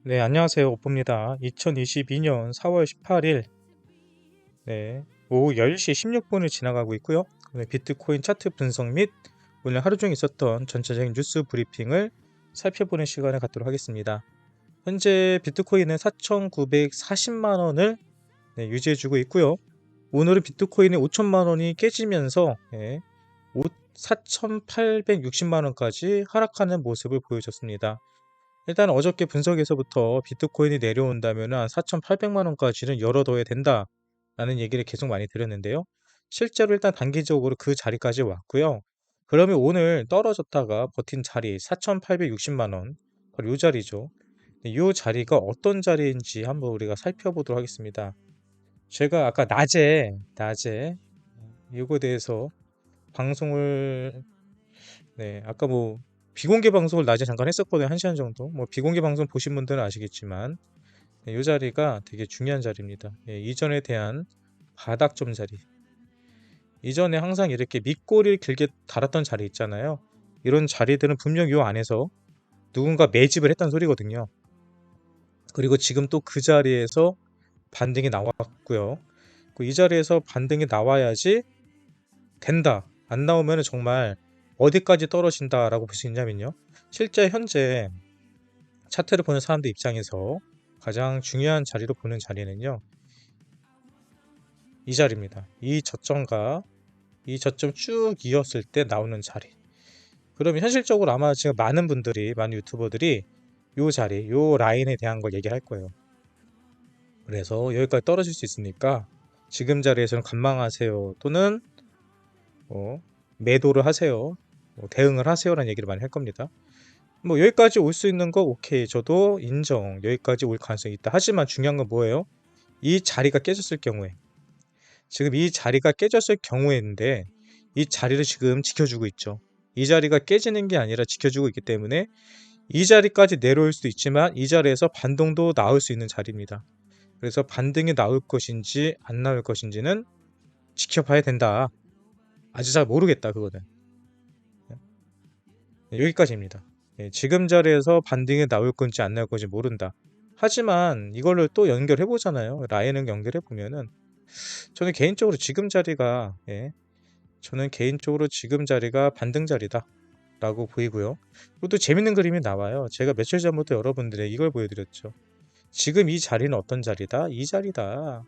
네, 안녕하세요. 오프입니다. 2022년 4월 18일, 오후 10시 16분을 지나가고 있고요. 오늘 비트코인 차트 분석 및 오늘 하루 종일 있었던 전체적인 뉴스 브리핑을 살펴보는 시간을 갖도록 하겠습니다. 현재 비트코인은 4,940만 원을 유지해주고 있고요. 오늘은 비트코인이 5천만 원이 깨지면서 4,860만 원까지 하락하는 모습을 보여줬습니다. 일단 어저께 분석에서부터 비트코인이 내려온다면 한 4,800만 원까지는 열어둬야 된다라는 얘기를 계속 많이 드렸는데요. 실제로 일단 단기적으로 그 자리까지 왔고요. 그러면 오늘 떨어졌다가 버틴 자리 4,860만 원, 바로 이 자리죠. 이 자리가 어떤 자리인지 한번 우리가 살펴보도록 하겠습니다. 제가 아까 낮에 이거에 대해서 방송을 아까 뭐 비공개 방송을 낮에 잠깐 했었거든요. 1시간 정도. 뭐 비공개 방송 보신 분들은 아시겠지만 이 자리가 되게 중요한 자리입니다. 이전에 대한 바닥점 자리. 이전에 항상 이렇게 밑꼬리를 길게 달았던 자리 있잖아요. 이런 자리들은 분명 이 안에서 누군가 매집을 했다는 소리거든요. 그리고 지금 또 그 자리에서 반등이 나왔고요. 이 자리에서 반등이 나와야지 된다. 안 나오면 정말 어디까지 떨어진다라고 볼 수 있냐면요. 실제 현재 차트를 보는 사람들 입장에서 가장 중요한 자리로 보는 자리는요. 이 자리입니다. 이 저점과 이 저점 쭉 이었을 때 나오는 자리. 그러면 현실적으로 아마 지금 많은 분들이, 많은 유튜버들이 요 자리, 요 라인에 대한 걸 얘기할 거예요. 그래서 여기까지 떨어질 수 있으니까 지금 자리에서는 관망하세요. 또는 매도를 하세요. 대응을 하세요라는 얘기를 많이 할 겁니다. 뭐 여기까지 올 수 있는 거 오케이. 저도 인정. 여기까지 올 가능성이 있다. 하지만 중요한 건 뭐예요? 이 자리가 깨졌을 경우에 지금 이 자리가 깨졌을 경우인데 이 자리를 지금 지켜주고 있죠. 이 자리가 깨지는 게 아니라 지켜주고 있기 때문에 이 자리까지 내려올 수도 있지만 이 자리에서 반동도 나올 수 있는 자리입니다. 그래서 반등이 나올 것인지 안 나올 것인지는 지켜봐야 된다. 아직 잘 모르겠다 그거는. 여기까지입니다. 지금 자리에서 반등이 나올 건지 안 나올 건지 모른다. 하지만 이걸로 또 연결해 보잖아요. 라인을 연결해 보면은 저는 개인적으로 지금 자리가 저는 개인적으로 지금 자리가 반등 자리다 라고 보이고요. 그리고 또 재밌는 그림이 나와요. 제가 며칠 전부터 여러분들에게 이걸 보여드렸죠. 지금 이 자리는 어떤 자리다? 이 자리다.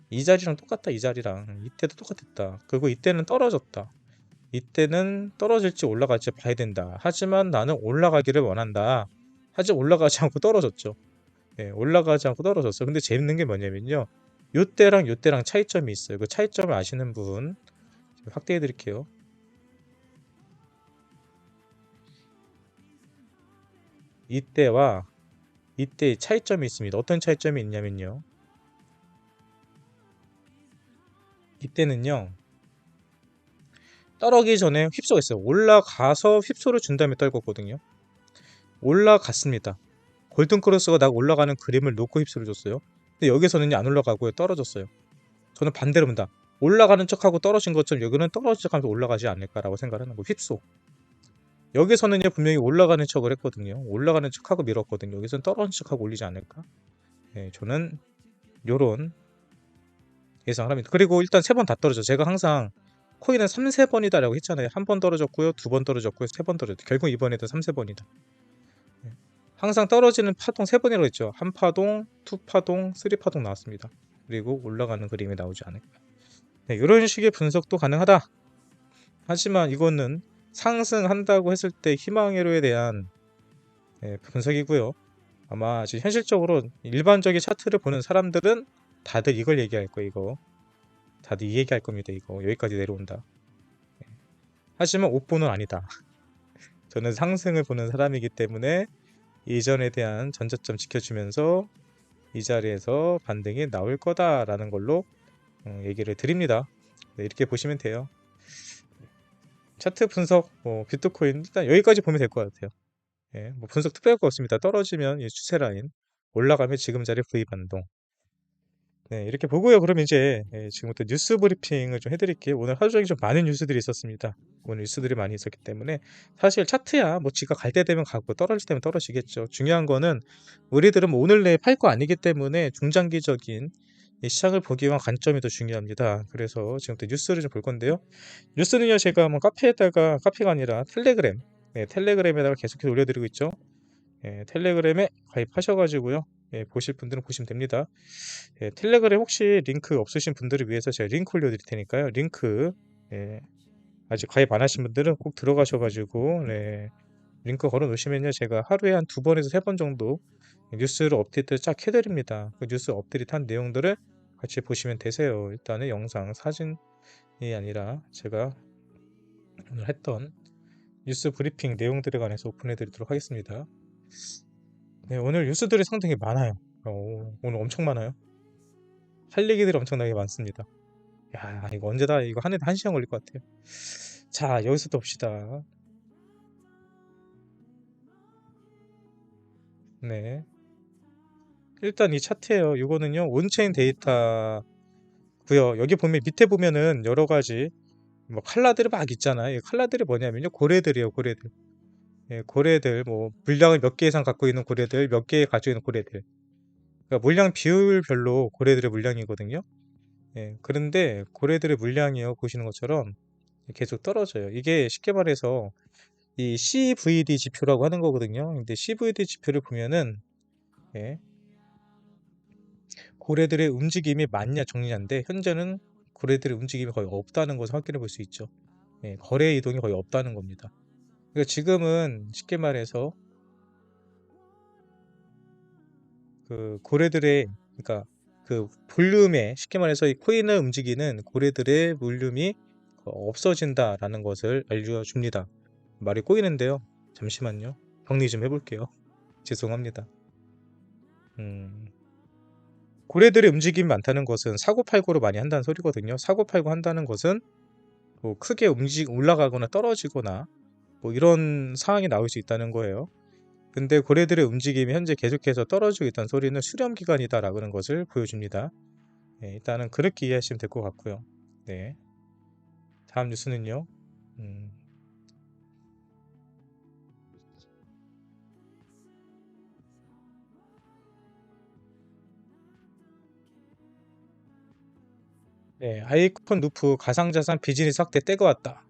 이 자리랑 똑같다. 이 자리랑 이때도 똑같았다. 그리고 이때는 떨어졌다. 이때는 떨어질지 올라갈지 봐야 된다. 하지만 나는 올라가기를 원한다. 하지만 올라가지 않고 떨어졌죠. 올라가지 않고 떨어졌어. 근데 재밌는 게 뭐냐면요. 요때랑 차이점이 있어요. 그 차이점을 아시는 분 확대해 드릴게요. 이때와 이때의 차이점이 있습니다. 어떤 차이점이 있냐면요. 이때는요. 떨어지기 전에 휩소가 있어요. 올라가서 휩소를 준 다음에 떨궜거든요. 올라갔습니다. 골든크로스가 나 올라가는 그림을 놓고 휩소를 줬어요. 근데 여기서는 안 올라가고요. 떨어졌어요. 저는 반대로 본다. 올라가는 척하고 떨어진 것처럼 여기는 떨어진 척하면서 올라가지 않을까라고 생각하는 거. 휩소. 여기서는요 분명히 올라가는 척을 했거든요. 올라가는 척하고 밀었거든요. 여기서는 떨어진 척하고 올리지 않을까. 저는 요런 예상을 합니다. 그리고 일단 3번 다 떨어져. 제가 항상 코인은 3, 3번이다라고 했잖아요. 한 번 떨어졌고요. 2번 떨어졌고요. 3번 떨어졌고 결국 이번에도 3, 3번이다. 항상 떨어지는 파동 3번이라고 했죠. 한 파동, 투 파동, 쓰리 파동 나왔습니다. 그리고 올라가는 그림이 나오지 않을까. 이런 식의 분석도 가능하다. 하지만 이거는 상승한다고 했을 때 희망회로에 대한 분석이고요. 아마 지금 현실적으로 일반적인 차트를 보는 사람들은 다들 이걸 얘기할 거예요. 이거 다들 이 얘기할 겁니다. 이거 여기까지 내려온다. 하지만 옥보는 아니다. 저는 상승을 보는 사람이기 때문에 이전에 대한 전저점 지켜주면서 이 자리에서 반등이 나올 거다라는 걸로 얘기를 드립니다. 이렇게 보시면 돼요. 차트 분석, 비트코인 일단 여기까지 보면 될 것 같아요. 뭐 분석 특별할 거 없습니다. 떨어지면 이 추세 라인, 올라가면 지금 자리 V 반동. 네, 이렇게 보고요. 그럼 이제 지금부터 뉴스 브리핑을 좀 해드릴게요. 오늘 하루 종일 좀 많은 뉴스들이 있었습니다. 오늘 뉴스들이 많이 있었기 때문에 사실 차트야 뭐 지가 갈 때 되면 가고 떨어질 때면 떨어지겠죠. 중요한 거는 우리들은 뭐 오늘 내에 팔 거 아니기 때문에 중장기적인 이 시장을 보기 위한 관점이 더 중요합니다. 그래서 지금부터 뉴스를 좀 볼 건데요. 뉴스는요, 제가 뭐 카페가 아니라 텔레그램, 네, 텔레그램에다가 계속해서 올려드리고 있죠. 텔레그램에 가입하셔가지고요. 보실 분들은 보시면 됩니다. 텔레그램 혹시 링크 없으신 분들을 위해서 제가 링크 올려드릴 테니까요. 링크, 예, 아직 가입 안 하신 분들은 꼭 들어가셔가지고, 네, 링크 걸어 놓으시면요. 제가 하루에 한 2번에서 3번 정도 뉴스를 업데이트 쫙 해드립니다. 그 뉴스 업데이트 한 내용들을 같이 보시면 되세요. 일단은 영상, 사진이 아니라 제가 오늘 했던 뉴스 브리핑 내용들에 관해서 오픈해 드리도록 하겠습니다. 네, 오늘 뉴스들이 상당히 많아요. 오늘 엄청 많아요. 할 얘기들이 엄청나게 많습니다. 야, 이거 언제 다 이거 하는데 1시간 걸릴 것 같아요. 자, 여기서 또 봅시다. 네. 일단 이 차트예요. 이거는요, 온체인 데이터고요. 여기 보면 밑에 보면은 여러 가지 뭐 컬러들이 막 있잖아요. 이 컬러들이 뭐냐면요, 고래들이에요, 고래들. 고래들, 뭐 물량을 몇 개 이상 갖고 있는 고래들, 몇 개 가지고 있는 고래들. 그러니까 물량 비율별로 고래들의 물량이거든요. 그런데 고래들의 물량이요, 보시는 것처럼 계속 떨어져요. 이게 쉽게 말해서 이 CVD 지표라고 하는 거거든요. 근데 CVD 지표를 보면은 예, 고래들의 움직임이 많냐 적냐인데 현재는 고래들의 움직임이 거의 없다는 것을 확인해 볼 수 있죠. 거래 이동이 거의 없다는 겁니다. 그러니까 지금은 쉽게 말해서 그 고래들의, 그러니까 그 볼륨에, 쉽게 말해서 이 코인을 움직이는 고래들의 볼륨이 없어진다라는 것을 알려줍니다. 말이 꼬이는데요. 잠시만요. 정리 좀 해볼게요. 죄송합니다. 음, 고래들의 움직임이 많다는 것은 사고팔고를 많이 한다는 소리거든요. 사고팔고 한다는 것은 뭐 크게 올라가거나 떨어지거나 뭐 이런 상황이 나올 수 있다는 거예요. 근데 고래들의 움직임이 현재 계속해서 떨어지고 있다는 소리는 수렴 기간이다라는 것을 보여줍니다. 일단은 그렇게 이해하시면 될 것 같고요. 네, 다음 뉴스는요. 음, 네, 아이콘 루프 가상자산 비즈니스 확대 때가 왔다.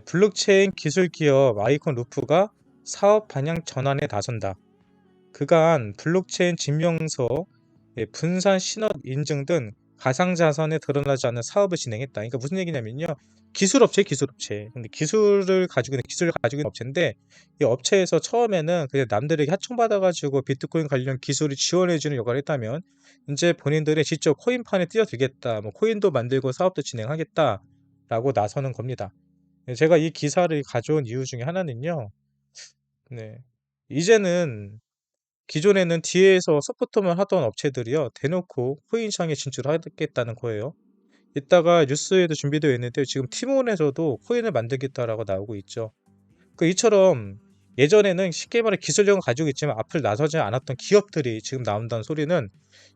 블록체인 기술 기업 아이콘 루프가 사업 방향 전환에 나선다. 그간 블록체인 증명서, 분산 신원 인증 등 가상자산에 드러나지 않는 사업을 진행했다. 그러니까 무슨 얘기냐면요. 기술업체. 근데 기술을 가지고 있는 업체인데 이 업체에서 처음에는 그냥 남들에게 하청받아가지고 비트코인 관련 기술을 지원해주는 역할을 했다면 이제 본인들의 직접 코인판에 뛰어들겠다. 뭐 코인도 만들고 사업도 진행하겠다라고 나서는 겁니다. 제가 이 기사를 가져온 이유 중에 하나는요. 네. 이제는 기존에는 뒤에서 서포터만 하던 업체들이요, 대놓고 코인 시장에 진출하겠다는 거예요. 이따가 뉴스에도 준비되어 있는데 지금 티몬에서도 코인을 만들겠다라고 나오고 있죠. 이처럼 예전에는 쉽게 말해 기술력은 가지고 있지만 앞을 나서지 않았던 기업들이 지금 나온다는 소리는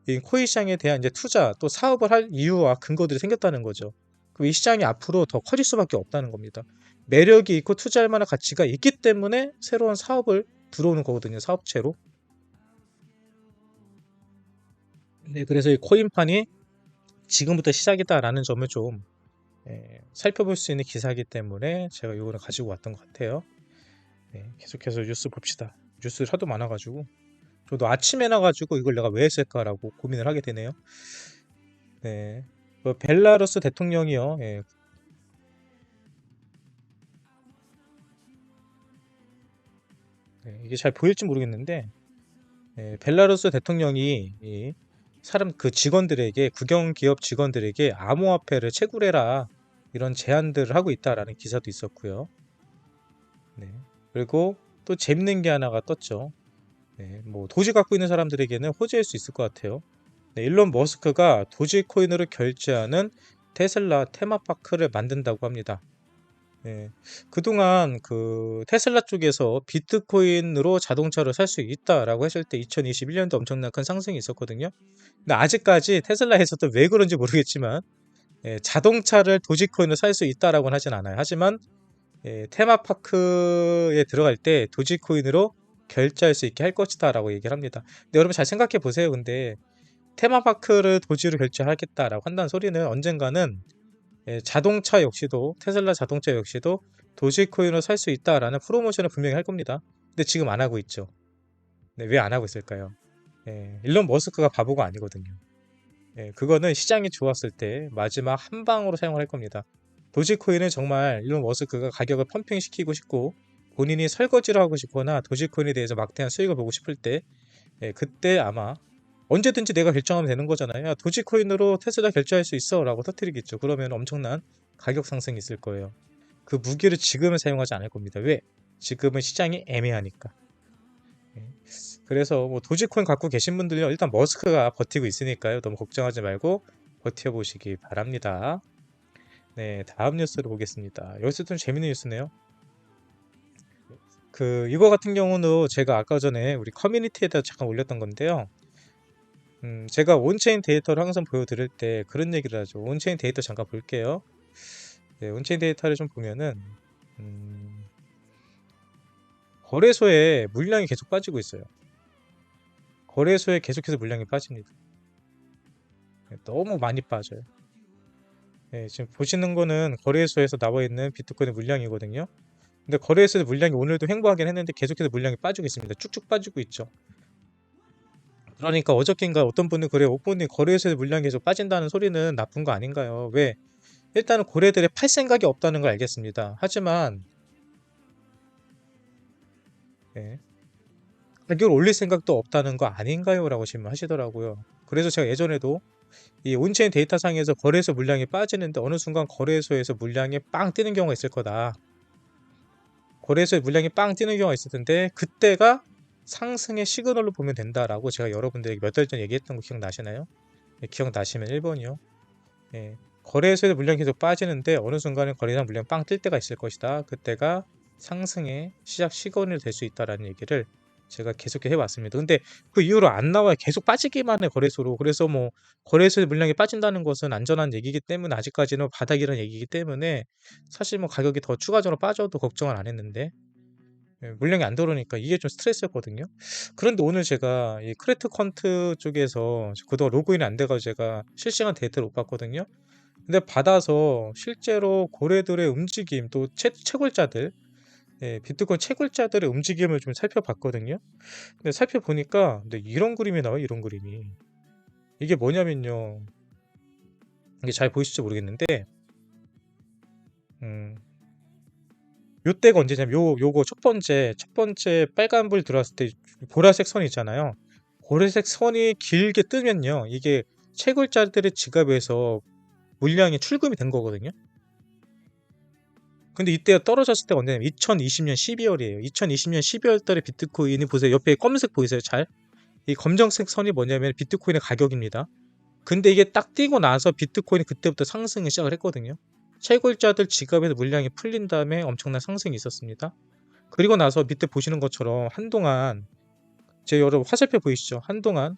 이 코인 시장에 대한 이제 투자 또 사업을 할 이유와 근거들이 생겼다는 거죠. 그럼 이 시장이 앞으로 더 커질 수밖에 없다는 겁니다. 매력이 있고 투자할 만한 가치가 있기 때문에 새로운 사업을 들어오는 거거든요. 사업체로. 네, 그래서 이 코인판이 지금부터 시작이다라는 점을 좀 살펴볼 수 있는 기사이기 때문에 제가 이거를 가지고 왔던 것 같아요. 계속해서 뉴스 봅시다. 뉴스 하도 많아가지고 저도 아침에 나가지고 이걸 내가 왜 했을까라고 고민을 하게 되네요. 네, 벨라루스 대통령이요. 이게 잘 보일지 모르겠는데 벨라루스 대통령이 이 사람 그 직원들에게 국영 기업 직원들에게 암호화폐를 채굴해라 이런 제안들을 하고 있다라는 기사도 있었고요. 네. 그리고 또 재밌는 게 하나가 떴죠. 뭐 도지 갖고 있는 사람들에게는 호재일 수 있을 것 같아요. 일론 머스크가 도지코인으로 결제하는 테슬라 테마파크를 만든다고 합니다. 예. 그동안 그 테슬라 쪽에서 비트코인으로 자동차를 살 수 있다라고 했을 때 2021년도 엄청난 큰 상승이 있었거든요. 근데 아직까지 테슬라에서도 왜 그런지 모르겠지만 자동차를 도지코인으로 살 수 있다라고는 하진 않아요. 하지만 테마파크에 들어갈 때 도지코인으로 결제할 수 있게 할 것이다라고 얘기를 합니다. 근데 여러분 잘 생각해 보세요. 근데 테마파크를 도지로 결제하겠다라고 한다는 소리는 언젠가는 자동차 역시도 테슬라 자동차 역시도 도지코인으로 살 수 있다라는 프로모션을 분명히 할 겁니다. 근데 지금 안 하고 있죠. 네, 왜 안 하고 있을까요? 일론 머스크가 바보가 아니거든요. 그거는 시장이 좋았을 때 마지막 한 방으로 사용을 할 겁니다. 도지코인은 정말 일론 머스크가 가격을 펌핑시키고 싶고 본인이 설거지를 하고 싶거나 도지코인에 대해서 막대한 수익을 보고 싶을 때 그때 아마 언제든지 내가 결정하면 되는 거잖아요. 야, 도지코인으로 테슬라 결제할 수 있어 라고 터뜨리겠죠. 그러면 엄청난 가격 상승이 있을 거예요. 그 무기를 지금은 사용하지 않을 겁니다. 왜? 지금은 시장이 애매하니까. 예. 그래서 뭐 도지코인 갖고 계신 분들요, 일단 머스크가 버티고 있으니까요. 너무 걱정하지 말고 버텨보시기 바랍니다. 네, 다음 뉴스를 보겠습니다. 여기서 좀 재밌는 뉴스네요. 이거 같은 경우는 제가 아까 전에 우리 커뮤니티에다 잠깐 올렸던 건데요. 제가 온체인 데이터를 항상 보여드릴 때 그런 얘기를 하죠. 온체인 데이터 잠깐 볼게요. 네, 온체인 데이터를 좀 보면은 거래소에 물량이 계속 빠지고 있어요. 거래소에 계속해서 물량이 빠집니다. 네, 너무 많이 빠져요. 네, 지금 보시는 거는 거래소에서 나와 있는 비트코인의 물량이거든요. 근데 거래소의 물량이 오늘도 횡보하긴 했는데 계속해서 물량이 빠지고 있습니다. 쭉쭉 빠지고 있죠. 그러니까 어저께인가 어떤 분은 그래요. 오프님 거래소의 물량이 계속 빠진다는 소리는 나쁜 거 아닌가요? 왜? 일단은 고래들이 팔 생각이 없다는 걸 알겠습니다. 하지만 예, 가격을 올릴 생각도 없다는 거 아닌가요? 라고 질문하시더라고요. 그래서 제가 예전에도 이 온체인 데이터상에서 거래소 물량이 빠지는데 어느 순간 거래소에서 물량이 빵 뜨는 경우가 있을 거다. 거래소에 물량이 빵 뜨는 경우가 있을 텐데 그때가 상승의 시그널로 보면 된다라고 제가 여러분들에게 몇 달 전 얘기했던 거 기억나시나요? 기억나시면 1번이요. 거래소에 물량이 계속 빠지는데 어느 순간에 거래량 물량 빵 뜰 때가 있을 것이다. 그때가 상승의 시작 시그널이 될 수 있다라는 얘기를 제가 계속 해왔습니다. 근데 그 이후로 안 나와요. 계속 빠지기만 해 거래소로. 그래서 뭐 거래소에 물량이 빠진다는 것은 안전한 얘기이기 때문에 아직까지는 바닥이라는 얘기이기 때문에 사실 뭐 가격이 더 추가적으로 빠져도 걱정을 안 했는데 물량이 안 들어오니까 이게 좀 스트레스였거든요. 그런데 오늘 제가 이 크래트 퀀트 쪽에서 그동안 로그인이 안 돼가지고 제가 실시간 데이터를 못 봤거든요. 근데 받아서 실제로 고래들의 움직임 또 채굴자들 비트코인 채굴자들의 움직임을 좀 살펴봤거든요. 근데 살펴보니까 근데 이런 그림이 나와요. 이런 그림이. 이게 뭐냐면요. 이게 잘 보이실지 모르겠는데 음, 요때가 언제냐면 요거 첫 번째 빨간불 들어왔을 때 보라색 선 있잖아요. 보라색 선이 길게 뜨면요. 이게 채굴자들의 지갑에서 물량이 출금이 된 거거든요. 근데 이때가 떨어졌을 때가 언제냐면 2020년 12월이에요. 2020년 12월 달에 비트코인이 보세요. 옆에 검은색 보이세요? 잘? 이 검정색 선이 뭐냐면 비트코인의 가격입니다. 근데 이게 딱 뛰고 나서 비트코인이 그때부터 상승을 시작을 했거든요. 채굴자들 지갑에서 물량이 풀린 다음에 엄청난 상승이 있었습니다. 그리고 나서 밑에 보시는 것처럼 한동안 제 여러분 화살표 보이시죠? 한동안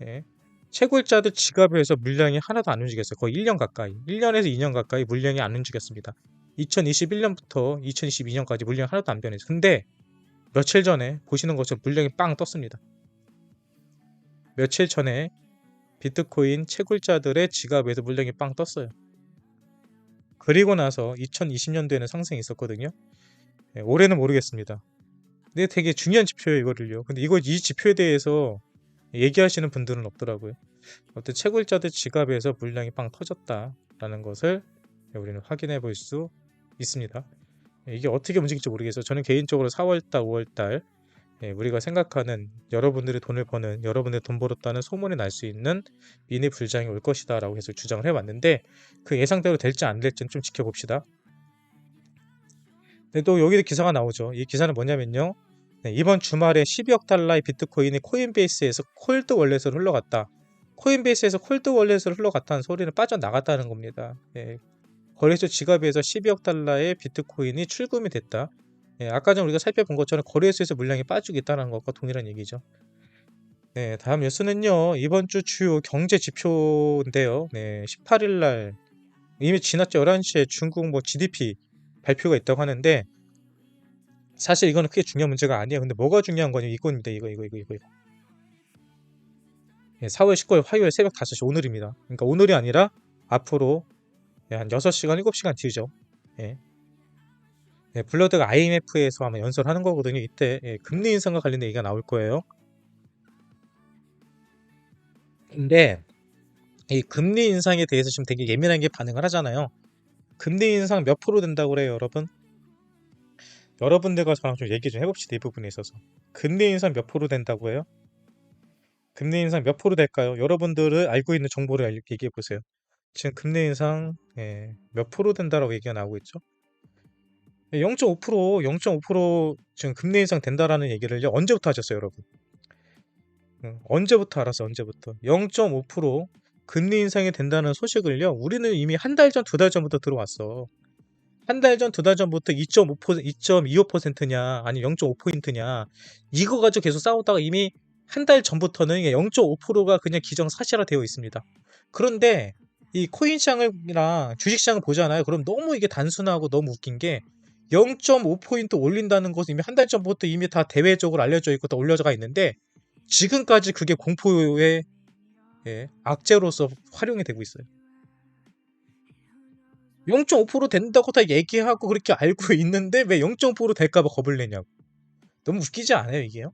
예, 채굴자들 지갑에서 물량이 하나도 안 움직였어요. 거의 1년 가까이. 1년에서 2년 가까이 물량이 안 움직였습니다. 2021년부터 2022년까지 물량이 하나도 안 변했어요. 근데 며칠 전에 보시는 것처럼 물량이 빵 떴습니다. 며칠 전에 비트코인 채굴자들의 지갑에서 물량이 빵 떴어요. 그리고 나서 2020년도에는 상승이 있었거든요. 올해는 모르겠습니다. 근데 되게 중요한 지표예요, 이거를요. 근데 이 지표에 대해서 얘기하시는 분들은 없더라고요. 어떤 채굴자들 지갑에서 물량이 빵 터졌다라는 것을 우리는 확인해 볼 수 있습니다. 이게 어떻게 움직일지 모르겠어요. 저는 개인적으로 4월달, 5월달 우리가 생각하는 여러분들이 돈을 버는 여러분들이 돈 벌었다는 소문이 날 수 있는 미니 불장이 올 것이다 라고 해서 주장을 해왔는데 그 예상대로 될지 안 될지는 좀 지켜봅시다. 근데 또 여기도 기사가 나오죠. 이 기사는 뭐냐면요. 이번 주말에 12억 달러의 비트코인이 코인베이스에서 콜드 월렛으로 흘러갔다. 코인베이스에서 콜드 월렛으로 흘러갔다는 소리는 빠져나갔다는 겁니다. 거래소 지갑에서 12억 달러의 비트코인이 출금이 됐다. 예, 아까 전 우리가 살펴본 것처럼 거래소에서 물량이 빠지고 있다는 것과 동일한 얘기죠. 네, 다음 뉴스는요. 이번 주 주요 경제 지표인데요. 네, 18일 날 이미 지났죠. 11시에 중국 뭐 GDP 발표가 있다고 하는데 사실 이거는 크게 중요한 문제가 아니에요. 근데 뭐가 중요한 거냐 이겁니다. 이거. 예, 4월 19일 화요일 새벽 5시 오늘입니다. 그러니까 오늘이 아니라 앞으로 한 6시간, 7시간 뒤죠. 예. 예, 블러드가 IMF에서 아마 연설하는 거거든요. 이때 예, 금리 인상과 관련된 얘기가 나올 거예요. 근데 이 금리 인상에 대해서 지금 되게 예민하게 반응을 하잖아요. 금리 인상 몇 프로 된다고 그래요, 여러분? 여러분들과 저랑 좀 얘기 좀 해봅시다. 이 부분에 있어서. 금리 인상 몇 프로 된다고 해요? 금리 인상 몇 프로 될까요? 여러분들을 알고 있는 정보를 얘기해 보세요. 지금 금리 인상 몇 프로 된다라고 얘기가 나오고 있죠. 0.5% 지금 금리 인상 된다라는 얘기를요. 언제부터 하셨어요, 여러분? 언제부터 알았어, 언제부터? 0.5% 금리 인상이 된다는 소식을요. 우리는 이미 한 달 전, 두 달 전부터 들어왔어. 한 달 전, 두 달 전부터 2.25%냐, 아니 0.5포인트냐, 이거 가지고 계속 싸우다가 이미 한 달 전부터는 0.5%가 그냥 기정사실화 되어 있습니다. 그런데 이 코인 시장이랑 주식 시장을 보잖아요. 그럼 너무 이게 단순하고 너무 웃긴 게 0.5포인트 올린다는 것은 이미 한 달 전부터 이미 다 대외적으로 알려져 있고 다 올려져가 있는데 지금까지 그게 공포의 악재로서 활용이 되고 있어요. 0.5% 된다고 다 얘기하고 그렇게 알고 있는데 왜 0.5% 될까봐 겁을 내냐고. 너무 웃기지 않아요, 이게요?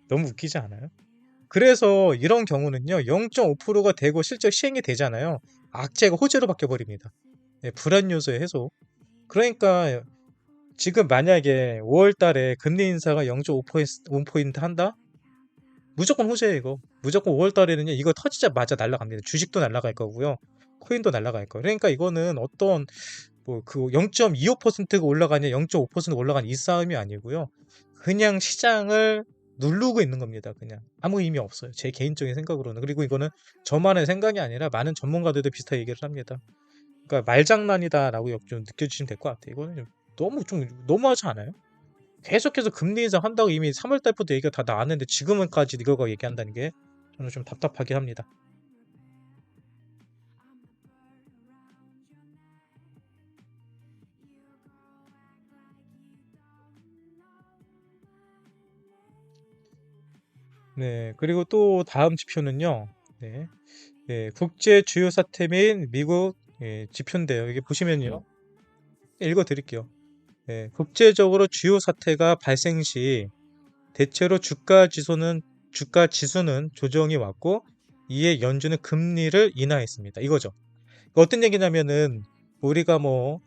너무 웃기지 않아요? 그래서 이런 경우는요, 0.5%가 되고 실제 시행이 되잖아요. 악재가 호재로 바뀌어버립니다. 불안 요소의 해소. 그러니까 지금 만약에 5월 달에 금리 인사가 0.5포인트 한다? 무조건 호재예요, 이거. 무조건 5월 달에는요, 이거 터지자마자 날아갑니다. 주식도 날아갈 거고요. 코인도 날아갈 거예요. 그러니까 이거는 어떤 뭐 그 0.25%가 올라가냐 0.5% 올라가냐 이 싸움이 아니고요. 그냥 시장을 누르고 있는 겁니다. 그냥 아무 의미 없어요. 제 개인적인 생각으로는. 그리고 이거는 저만의 생각이 아니라 많은 전문가들도 비슷하게 얘기를 합니다. 그러니까 말장난이다라고 좀 느껴지시면 될 것 같아요. 이거는 좀 너무하지 않아요? 계속해서 금리 인상 한다고 이미 3월 달부터 얘기가 다 나왔는데 지금은까지 이거가 얘기한다는 게 저는 좀 답답하긴 합니다. 네, 그리고 또 다음 지표는요. 네, 국제 주요 사태 및 미국 지표인데요. 여기 보시면요. 읽어 드릴게요. 국제적으로 주요 사태가 발생 시 대체로 주가 지수는 조정이 왔고 이에 연준은 금리를 인하했습니다. 이거죠. 어떤 얘기냐면은 우리가 뭐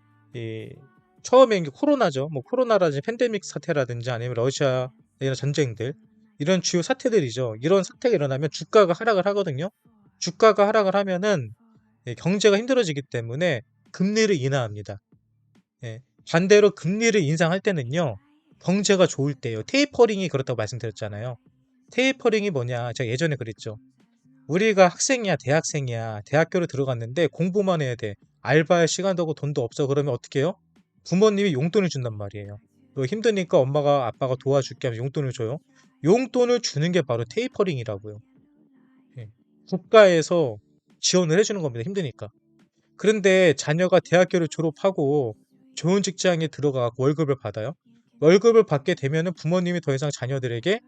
처음에 이게 코로나죠. 뭐 코로나라든지 팬데믹 사태라든지 아니면 러시아 이런 전쟁들 이런 주요 사태들이죠. 이런 사태가 일어나면 주가가 하락을 하거든요. 주가가 하락을 하면은 경제가 힘들어지기 때문에 금리를 인하합니다. 예, 반대로 금리를 인상할 때는요. 경제가 좋을 때요. 테이퍼링이 그렇다고 말씀드렸잖아요. 테이퍼링이 뭐냐? 제가 예전에 그랬죠. 우리가 학생이야, 대학생이야, 대학교를 들어갔는데 공부만 해야 돼. 알바할 시간도 없고 돈도 없어. 그러면 어떻게 해요? 부모님이 용돈을 준단 말이에요. 너 힘드니까 엄마가 아빠가 도와줄게 하면서 용돈을 줘요. 용돈을 주는 게 바로 테이퍼링이라고요. 예. 국가에서 지원을 해주는 겁니다. 힘드니까. 그런데 자녀가 대학교를 졸업하고 좋은 직장에 들어가고 월급을 받아요. 월급을 받게 되면은 부모님이 더 이상 자녀들에게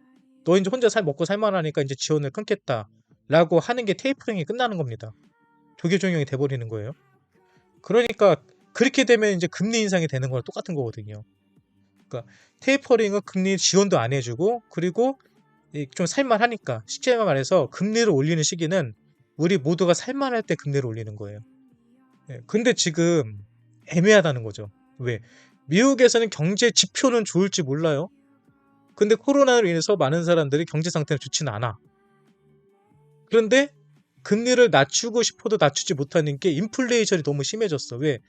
너 이제 혼자 먹고 살만하니까 이제 지원을 끊겠다. 라고 하는 게 테이퍼링이 끝나는 겁니다. 조기 종용이 돼버리는 거예요. 그러니까 그렇게 되면 이제 금리 인상이 되는 거랑 똑같은 거거든요. 그러니까 테이퍼링은 금리 지원도 안 해주고 그리고 좀 살만하니까 쉽게 말해서 금리를 올리는 시기는 우리 모두가 살만할 때 금리를 올리는 거예요. 근데 지금 애매하다는 거죠. 왜? 미국에서는 경제 지표는 좋을지 몰라요. 근데 코로나로 인해서 많은 사람들이 경제 상태는 좋지는 않아. 그런데 금리를 낮추고 싶어도 낮추지 못하는 게 인플레이션이 너무 심해졌어. 왜?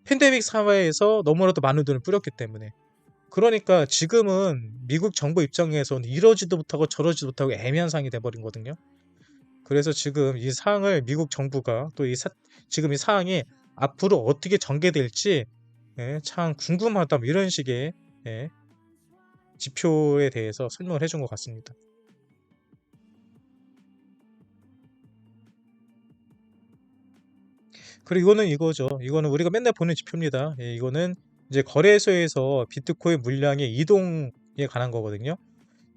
팬데믹 사회에서 너무나도 많은 돈을 뿌렸기 때문에. 그러니까 지금은 미국 정부 입장에서는 이러지도 못하고 저러지도 못하고 애매한 상황이 돼버린 거거든요. 그래서 지금 이 상황을 미국 정부가 또 지금 이 상황이 앞으로 어떻게 전개될지 예, 참 궁금하다 뭐 이런 식의 예, 지표에 대해서 설명을 해준 것 같습니다. 그리고 이거는 이거죠. 이거는 우리가 맨날 보는 지표입니다. 예, 이거는 이제 거래소에서 비트코인 물량의 이동에 관한 거거든요.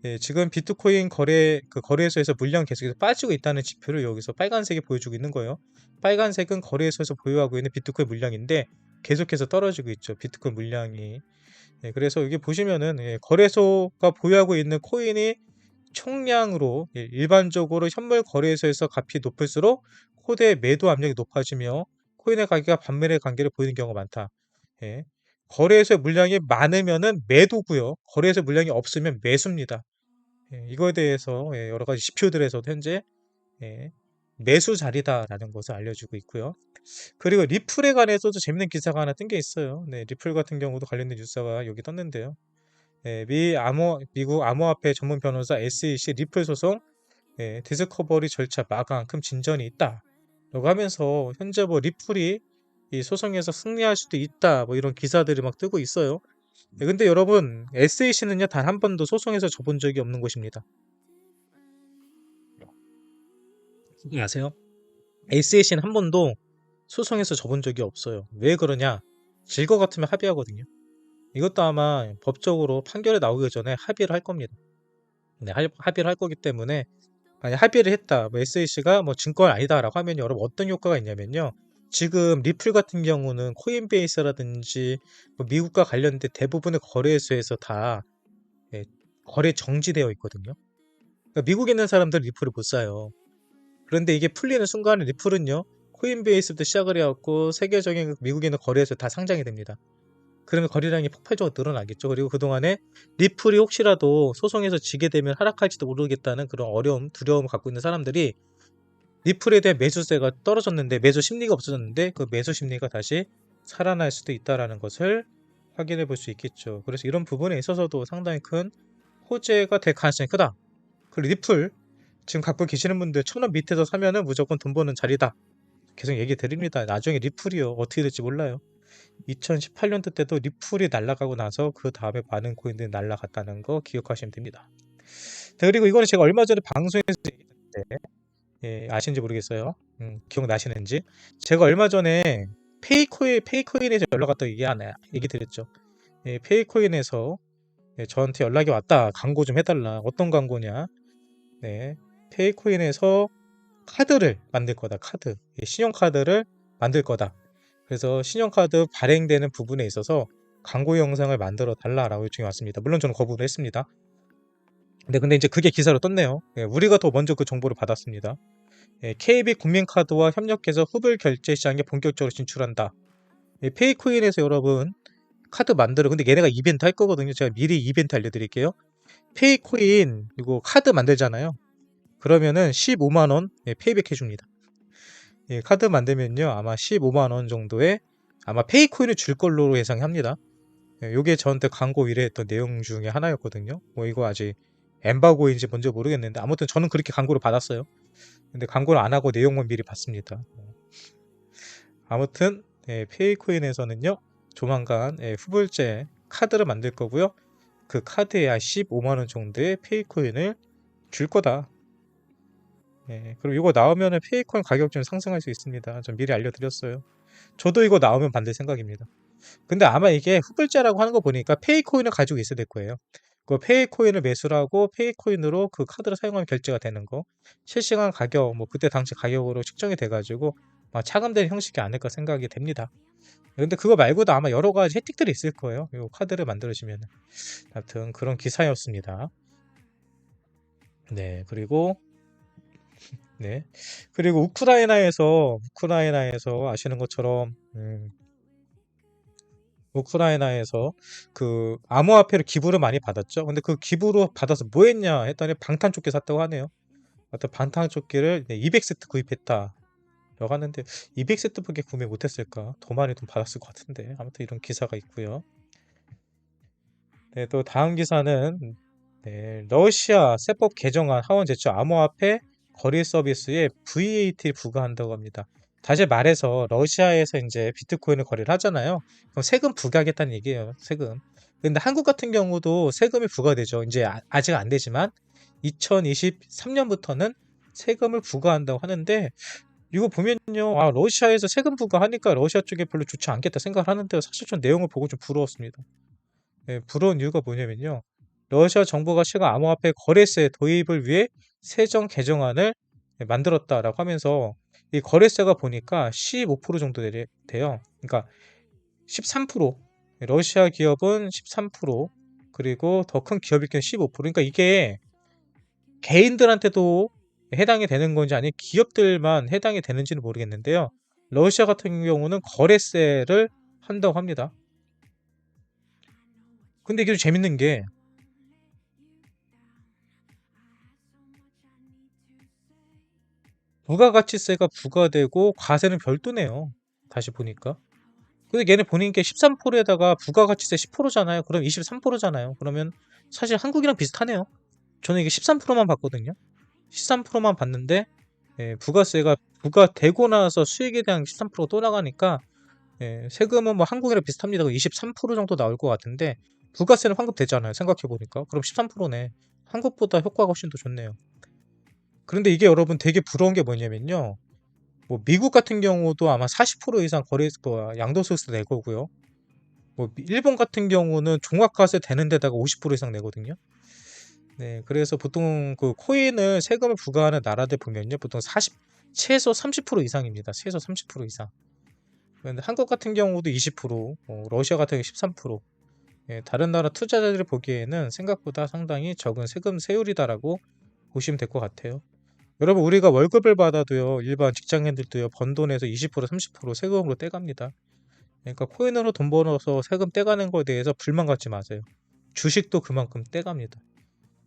예, 지금 비트코인 그 거래소에서 물량 계속해서 빠지고 있다는 지표를 여기서 빨간색이 보여주고 있는 거예요. 빨간색은 거래소에서 보유하고 있는 비트코인 물량인데 계속해서 떨어지고 있죠. 비트코인 물량이. 예, 그래서 여기 보시면은 예, 거래소가 보유하고 있는 코인이 총량으로 예, 일반적으로 현물 거래소에서 값이 높을수록 코드의 매도 압력이 높아지며 코인의 가격과 반매의 관계를 보이는 경우가 많다. 예. 거래소의 물량이 많으면은 매도고요. 거래소 물량이 없으면 매수입니다. 예, 이거에 대해서 예, 여러 가지 지표들에서도 현재 예, 매수 자리다라는 것을 알려주고 있고요. 그리고 리플에 관해서도 재밌는 기사가 하나 뜬 게 있어요. 네, 리플 같은 경우도 관련된 뉴스가 여기 떴는데요. 예, 미국 암호화폐 전문 변호사 SEC 리플 소송 디스커버리 절차 마감큼 진전이 있다. 라고 하면서 현재 뭐 리플이 이 소송에서 승리할 수도 있다. 뭐 이런 기사들이 막 뜨고 있어요. 근데 여러분 SEC는요 단 한 번도 소송에서 져본 적이 없는 곳입니다. 아세요? SEC는 한 번도 소송에서 져본 적이 없어요. 왜 그러냐? 질 것 같으면 합의하거든요. 이것도 아마 법적으로 판결이 나오기 전에 합의를 할 겁니다. 네, 합의를 할 거기 때문에 만약 합의를 했다. 뭐 SEC가 뭐 증권 아니다라고 하면 여러분 어떤 효과가 있냐면요. 지금 리플 같은 경우는 코인베이스라든지 뭐 미국과 관련된 대부분의 거래소에서 다 예, 거래 정지되어 있거든요. 그러니까 미국에 있는 사람들은 리플을 못 사요. 그런데 이게 풀리는 순간에 리플은요. 코인베이스부터 시작을 해왔고 세계적인 미국에 있는 거래소에 다 상장이 됩니다. 그러면 거래량이 폭발적으로 늘어나겠죠. 그리고 그동안에 리플이 혹시라도 소송에서 지게 되면 하락할지도 모르겠다는 그런 어려움, 두려움을 갖고 있는 사람들이 리플에 대한 매수세가 떨어졌는데 매수 심리가 없어졌는데 그 매수 심리가 다시 살아날 수도 있다라는 것을 확인해 볼 수 있겠죠. 그래서 이런 부분에 있어서도 상당히 큰 호재가 될 가능성이 크다. 그리고 리플 지금 갖고 계시는 분들 1,000원 밑에서 사면은 무조건 돈 버는 자리다. 계속 얘기 드립니다. 나중에 리플이요. 어떻게 될지 몰라요. 2018년도 때도 리플이 날아가고 나서 그 다음에 많은 코인들이 날아갔다는 거 기억하시면 됩니다. 네, 그리고 이거는 제가 얼마 전에 방송에서 얘기했는데 예, 아시는지 모르겠어요. 기억나시는지. 제가 얼마 전에 페이코인에서 연락 왔다고 얘기 드렸죠. 예, 페이코인에서 예, 저한테 연락이 왔다. 광고 좀 해달라. 어떤 광고냐. 네, 페이코인에서 카드를 만들 거다. 카드. 예, 신용카드를 만들 거다. 그래서 신용카드 발행되는 부분에 있어서 광고 영상을 만들어 달라라고 요청이 왔습니다. 물론 저는 거부를 했습니다. 근데 이제 그게 기사로 떴네요. 예, 우리가 더 먼저 그 정보를 받았습니다. 예, KB 국민카드와 협력해서 후불 결제 시장에 본격적으로 진출한다. 예, 페이코인에서 여러분 카드 만들어. 근데 얘네가 이벤트 할 거거든요. 제가 미리 이벤트 알려드릴게요. 페이코인 이거 카드 만들잖아요. 그러면은 15만 원 페이백 해줍니다. 예, 카드 만들면요 아마 15만 원 정도의 아마 페이코인을 줄 걸로 예상합니다. 예, 요게 저한테 광고 의뢰했던 내용 중에 하나였거든요. 뭐 이거 아직 엠바고인지 뭔지 모르겠는데 아무튼 저는 그렇게 광고를 받았어요. 근데 광고를 안 하고 내용만 미리 봤습니다. 아무튼 예, 페이코인에서는요 조만간 예, 후불제 카드를 만들 거고요. 그 카드에 한 15만 원 정도의 페이코인을 줄 거다. 예, 그리고 이거 나오면은 페이코인 가격 좀 상승할 수 있습니다. 전 미리 알려드렸어요. 저도 이거 나오면 만들 생각입니다. 근데 아마 이게 후불제라고 하는 거 보니까 페이코인을 가지고 있어야 될 거예요. 그 페이코인을 매수를 하고 페이코인으로 그 카드를 사용하면 결제가 되는 거. 실시간 가격, 뭐 그때 당시 가격으로 측정이 돼가지고 막 차감되는 형식이 아닐까 생각이 됩니다. 근데 그거 말고도 아마 여러 가지 혜택들이 있을 거예요. 이 카드를 만들어주면. 하여튼 그런 기사였습니다. 네, 그리고 네, 그리고 우크라이나에서 아시는 것처럼 우크라이나에서 그 암호화폐를 기부를 많이 받았죠. 근데 그 기부로 받아서 뭐 했냐 했더니 방탄조끼 샀다고 하네요. 하여튼 방탄조끼를 200세트 구입했다. 라고 하는데 200세트밖에 구매 못했을까? 더 많이 돈 받았을 것 같은데. 아무튼 이런 기사가 있고요. 네, 또 다음 기사는 네, 러시아 세법 개정안 하원 제출 암호화폐 거래 서비스에 VAT 부과한다고 합니다. 다시 말해서 러시아에서 이제 비트코인을 거래를 하잖아요. 그럼 세금 부과하겠다는 얘기예요. 세금. 근데 한국 같은 경우도 세금이 부과되죠. 이제 아직 안 되지만 2023년부터는 세금을 부과한다고 하는데 이거 보면요. 아, 러시아에서 세금 부과하니까 러시아 쪽에 별로 좋지 않겠다 생각을 하는데요. 사실 전 내용을 보고 좀 부러웠습니다. 예, 부러운 이유가 뭐냐면요. 러시아 정부가 최근 암호화폐 거래세 도입을 위해 세정 개정안을 만들었다라고 하면서 이 거래세가 보니까 15% 정도 돼요. 그러니까 13%, 러시아 기업은 13%, 그리고 더 큰 기업일 경우 15%. 그러니까 이게 개인들한테도 해당이 되는 건지 아니면 기업들만 해당이 되는지는 모르겠는데요. 러시아 같은 경우는 거래세를 한다고 합니다. 근데 이게 좀 재밌는 게 부가가치세가 부과되고 과세는 별도네요. 다시 보니까. 근데 얘네 본인 게 13%에다가 부가가치세 10%잖아요. 그럼 23%잖아요. 그러면 사실 한국이랑 비슷하네요. 저는 이게 13%만 받거든요. 13%만 받는데 부가세가 부과되고 나서 수익에 대한 13%또 나가니까 세금은 뭐 한국이랑 비슷합니다. 23% 정도 나올 것 같은데 부가세는 환급되잖아요. 생각해보니까. 그럼 13%네. 한국보다 효과가 훨씬 더 좋네요. 그런데 이게 여러분 되게 부러운 게 뭐냐면요. 뭐 미국 같은 경우도 아마 40% 이상 양도소득세 낼 거고요. 뭐 일본 같은 경우는 종합과세 되는 데다가 50% 이상 내거든요. 네, 그래서 보통 그 코인을 세금을 부과하는 나라들 보면요, 보통 최소 30% 이상입니다. 최소 30% 이상. 그런데 한국 같은 경우도 20%, 러시아 같은 경우 13%. 예, 다른 나라 투자자들이 보기에는 생각보다 상당히 적은 세금 세율이다라고 보시면 될 것 같아요. 여러분, 우리가 월급을 받아도요, 일반 직장인들도요, 번 돈에서 20%, 30% 세금으로 떼갑니다. 그러니까 코인으로 돈 벌어서 세금 떼가는 거에 대해서 불만 갖지 마세요. 주식도 그만큼 떼갑니다.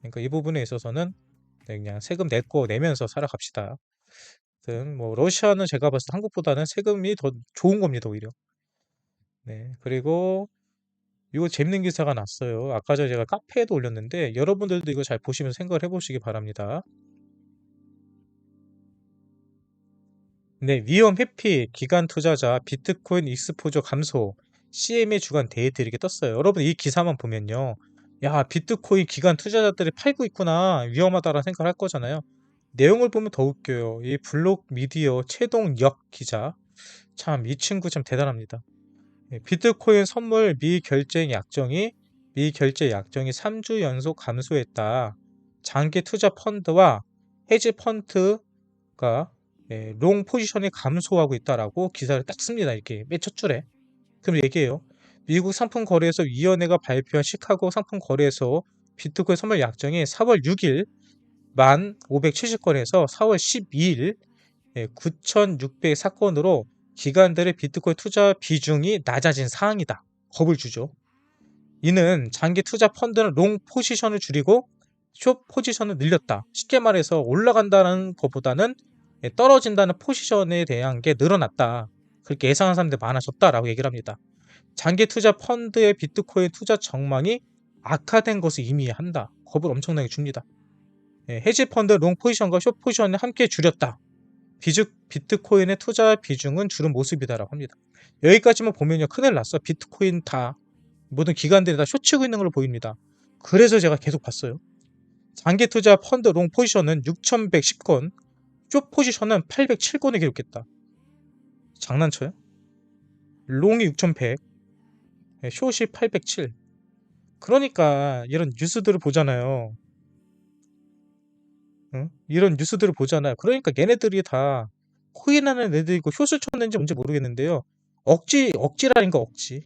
그러니까 이 부분에 있어서는 그냥 세금 내고 내면서 살아갑시다. 아무튼 뭐 러시아는 제가 봤을 때 한국보다는 세금이 더 좋은 겁니다, 오히려. 네. 그리고 이거 재밌는 기사가 났어요. 아까 전에 제가 카페에도 올렸는데 여러분들도 이거 잘 보시면서 생각을 해보시기 바랍니다. 네, 위험 회피 기간 투자자 비트코인 익스포저 감소 CME 주간 데이트 이렇게 떴어요. 여러분 이 기사만 보면요. 야, 비트코인 기간 투자자들이 팔고 있구나. 위험하다라는 생각을 할 거잖아요. 내용을 보면 더 웃겨요. 이 블록 미디어 최동역 기자. 참, 이 친구 참 대단합니다. 비트코인 선물 미결제 약정이 3주 연속 감소했다. 장기 투자 펀드와 헤지 펀드가 롱 포지션이 감소하고 있다라고 기사를 딱 씁니다. 이렇게 맨 첫 줄에. 그럼 얘기해요. 미국 상품거래소 위원회가 발표한 시카고 상품거래소 비트코인 선물 약정이 4월 6일 1,570건에서 4월 12일 9,600 사건으로 기관들의 비트코인 투자 비중이 낮아진 상황이다. 겁을 주죠. 이는 장기 투자 펀드는 롱 포지션을 줄이고 숏 포지션을 늘렸다. 쉽게 말해서 올라간다는 것보다는 떨어진다는 포지션에 대한 게 늘어났다. 그렇게 예상하는 사람들이 많아졌다라고 얘기를 합니다. 장기 투자 펀드의 비트코인 투자 전망이 악화된 것을 의미한다. 겁을 엄청나게 줍니다. 헤지 펀드 롱 포지션과 숏 포지션을 함께 줄였다. 비트코인의 투자 비중은 줄은 모습이다라고 합니다. 여기까지만 보면요, 큰일 났어. 비트코인 다 모든 기관들이 다 쇼치고 있는 걸로 보입니다. 그래서 제가 계속 봤어요. 장기 투자 펀드 롱 포지션은 6,110건, 숏 포지션은 807건을 기록했다. 장난쳐요? 롱이 6,100, 숏이 807. 그러니까 이런 뉴스들을 보잖아요. 응? 이런 뉴스들을 보잖아요. 그러니까 얘네들이 다 코인하는 애들이고 숏을 쳤는지 뭔지 모르겠는데요. 억지라는 거 억지.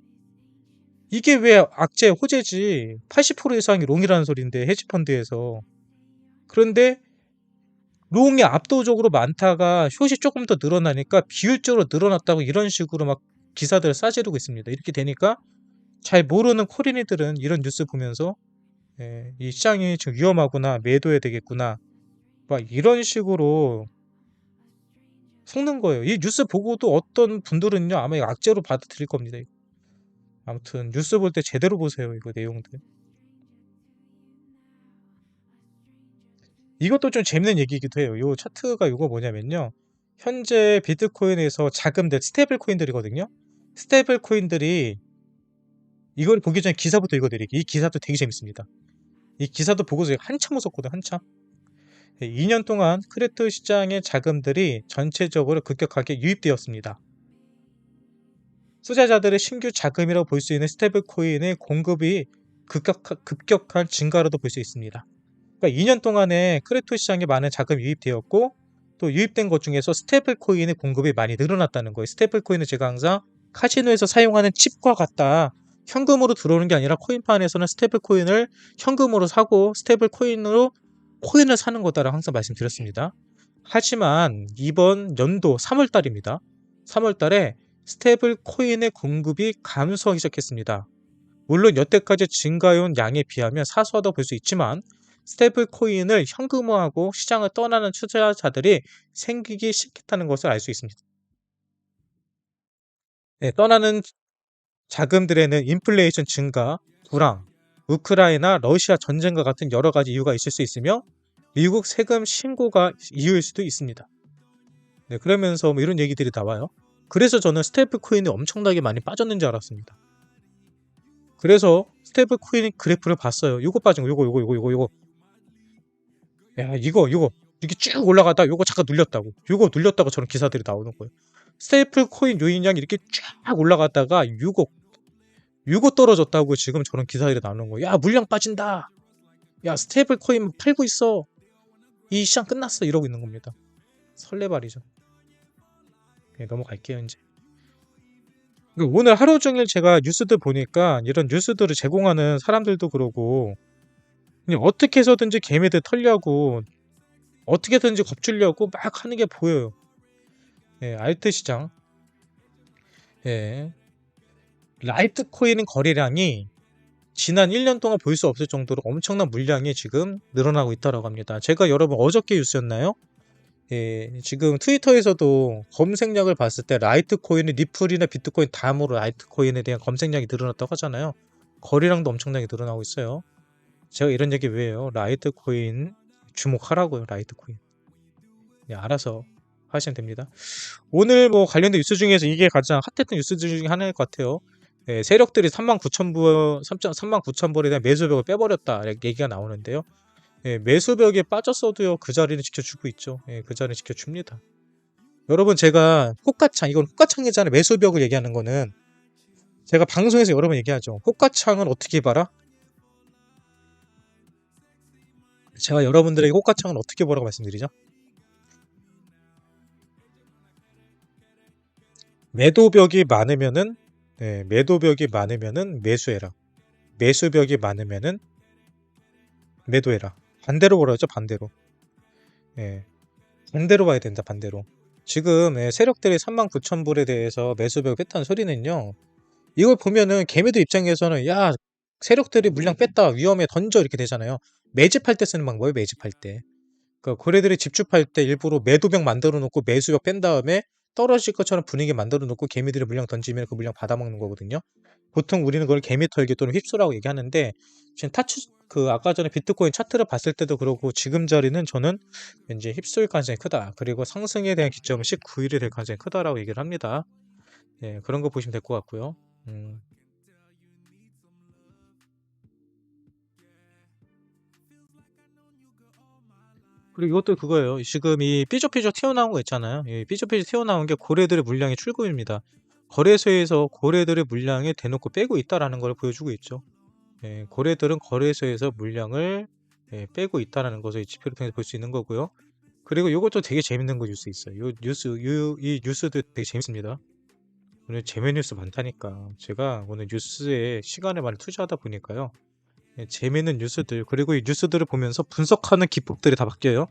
이게 왜 악재 호재지? 80% 이상이 롱이라는 소리인데 헤지펀드에서. 그런데 롱이 압도적으로 많다가 숏이 조금 더 늘어나니까 비율적으로 늘어났다고 이런 식으로 막 기사들을 싸지르고 있습니다. 이렇게 되니까 잘 모르는 코린이들은 이런 뉴스 보면서 이 시장이 지금 위험하구나, 매도해야 되겠구나, 막 이런 식으로 속는 거예요. 이 뉴스 보고도 어떤 분들은요, 아마 이거 악재로 받아들일 겁니다. 이거. 아무튼 뉴스 볼 때 제대로 보세요. 이거 내용들. 이것도 좀 재밌는 얘기이기도 해요. 요 차트가 이거 뭐냐면요. 현재 비트코인에서 자금들, 스테이블 코인들이거든요. 스테이블 코인들이 이걸 보기 전에 기사부터 읽어드릴게요. 이 기사도 되게 재밌습니다. 이 기사도 보고서 제가 한참 웃었거든, 한참. 2년 동안 크립토 시장의 자금들이 전체적으로 급격하게 유입되었습니다. 투자자들의 신규 자금이라고 볼 수 있는 스테이블 코인의 공급이 급격한 증가로도 볼 수 있습니다. 그러니까 2년 동안에 크립토 시장에 많은 자금이 유입되었고 또 유입된 것 중에서 스테이블 코인의 공급이 많이 늘어났다는 거예요. 스테이블 코인은 제가 항상 카지노에서 사용하는 칩과 같다. 현금으로 들어오는 게 아니라 코인판에서는 스테이블 코인을 현금으로 사고 스테이블 코인으로 코인을 사는 거다라고 항상 말씀드렸습니다. 하지만 이번 연도 3월 달입니다. 3월 달에 스테이블 코인의 공급이 감소하기 시작했습니다. 물론 여태까지 증가해온 양에 비하면 사소하다고 볼 수 있지만 스테이블 코인을 현금화하고 시장을 떠나는 투자자들이 생기기 시작했다는 것을 알 수 있습니다. 네, 떠나는 자금들에는 인플레이션 증가, 불황, 우크라이나, 러시아 전쟁과 같은 여러 가지 이유가 있을 수 있으며 미국 세금 신고가 이유일 수도 있습니다. 네, 그러면서 뭐 이런 얘기들이 나와요. 그래서 저는 스테이블 코인이 엄청나게 많이 빠졌는 줄 알았습니다. 그래서 스테이블 코인 그래프를 봤어요. 요거 빠진 거, 요거. 야, 이거 이렇게 쭉 올라가다 요거 잠깐 눌렸다고. 요거 눌렸다고 저런 기사들이 나오는 거예요. 스테이블 코인 요인량이 이렇게 쫙 올라갔다가 요거 떨어졌다고 지금 저런 기사들이 나오는 거예요. 야, 물량 빠진다. 야, 스테이블 코인 팔고 있어. 이 시장 끝났어. 이러고 있는 겁니다. 설레발이죠. 네, 넘어갈게요, 이제. 오늘 하루 종일 제가 뉴스들 보니까 이런 뉴스들을 제공하는 사람들도 그러고 그냥 어떻게 해서든지 개미들 털려고 어떻게든지 겁주려고 막 하는 게 보여요. 예, 알트 시장. 예. 라이트코인 거래량이 지난 1년 동안 볼 수 없을 정도로 엄청난 물량이 지금 늘어나고 있다고 합니다. 제가 여러분 어저께 뉴스였나요? 예, 지금 트위터에서도 검색량을 봤을 때 라이트코인이 리플이나 비트코인 다음으로 라이트코인에 대한 검색량이 늘어났다고 하잖아요. 거래량도 엄청나게 늘어나고 있어요. 제가 이런 얘기 왜 해요? 라이트코인 주목하라고요. 라이트코인. 네, 알아서 하시면 됩니다. 오늘 뭐 관련된 뉴스 중에서 이게 가장 핫했던 뉴스 중에 하나일 것 같아요. 예, 세력들이 39,000불에 대한 매수벽을 빼버렸다 얘기가 나오는데요. 예, 매수벽에 빠졌어도요 그 자리는 지켜주고 있죠. 예, 그 자리는 지켜줍니다. 여러분 제가 이건 호가창이잖아요. 매수벽을 얘기하는 거는 제가 방송에서 여러 번 얘기하죠. 호가창은 어떻게 봐라? 제가 여러분들에게 호가창은 어떻게 보라고 말씀드리죠? 매도벽이 많으면은 매수해라. 매수벽이 많으면은 매도해라. 반대로 보라죠. 반대로. 예, 반대로 봐야 된다. 반대로. 지금 세력들이 39,000불에 대해서 매수벽을 뺐다는 소리는요. 이걸 보면은 개미들 입장에서는 야, 세력들이 물량 뺐다. 위험해. 던져. 이렇게 되잖아요. 매집할 때 쓰는 방법이에요. 매집할 때. 그러니까 고래들이 집중할 때 일부러 매도벽 만들어 놓고 매수벽 뺀 다음에 떨어질 것처럼 분위기 만들어 놓고 개미들이 물량 던지면 그 물량 받아먹는 거거든요. 보통 우리는 그걸 개미 털기 또는 휩소라고 얘기하는데 지금 아까 전에 비트코인 차트를 봤을 때도 그렇고 지금 자리는 저는 왠지 휩쓸 가능성이 크다. 그리고 상승에 대한 기점은 19일이 될 가능성이 크다라고 얘기를 합니다. 예, 그런 거 보시면 될 것 같고요. 그리고 이것도 그거예요. 지금 이 삐죽삐죽 튀어나온 거 있잖아요. 이 삐죽삐죽 튀어나온 게 고래들의 물량의 출구입니다. 거래소에서 고래들의 물량을 대놓고 빼고 있다라는 걸 보여주고 있죠. 예, 고래들은 거래소에서 물량을 빼고 있다라는 것을 지표를 통해서 볼 수 있는 거고요. 그리고 이것도 되게 재밌는 거 뉴스 있어요. 이 뉴스도 되게 재밌습니다. 오늘 재미있는 뉴스 많다니까. 제가 오늘 뉴스에 시간을 많이 투자하다 보니까요. 재미있는 뉴스들 그리고 이 뉴스들을 보면서 분석하는 기법들이 다 바뀌어요.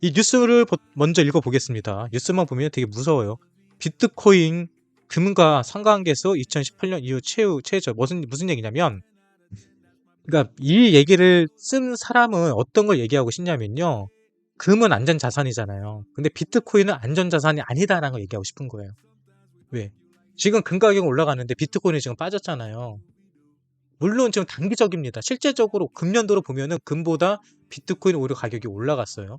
이 뉴스를 먼저 읽어보겠습니다. 뉴스만 보면 되게 무서워요. 비트코인 금과 상관계수 2018년 이후 최저 무슨 얘기냐면 그러니까 이 얘기를 쓴 사람은 어떤 걸 얘기하고 싶냐면요. 금은 안전자산이잖아요. 근데 비트코인은 안전자산이 아니다라는 걸 얘기하고 싶은 거예요. 왜? 지금 금 가격이 올라가는데 비트코인이 지금 빠졌잖아요. 물론 지금 단기적입니다. 실제적으로 금년도로 보면은 금보다 비트코인 오히려 가격이 올라갔어요.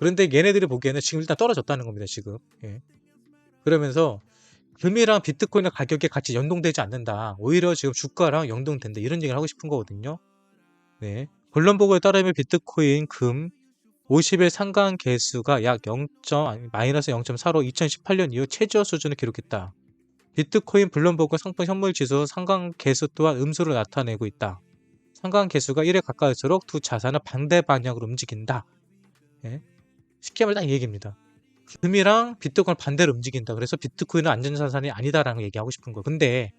그런데 얘네들이 보기에는 지금 일단 떨어졌다는 겁니다. 지금. 예. 그러면서 금이랑 비트코인의 가격이 같이 연동되지 않는다. 오히려 지금 주가랑 연동된다. 이런 얘기를 하고 싶은 거거든요. 네. 블룸버그에 따르면 비트코인, 금 50일 상강 개수가 약 0. 마이너스 0.45 2018년 이후 최저 수준을 기록했다. 비트코인, 블룸버그 상품 현물 지수 상강 개수 또한 음수를 나타내고 있다. 상강 개수가 1에 가까울수록 두 자산은 반대 방향으로 움직인다. 예? 쉽게 말하면 딱 이 얘기입니다. 금이랑 비트코인 반대로 움직인다. 그래서 비트코인은 안전자산이 아니다라는 얘기하고 싶은 거. 근데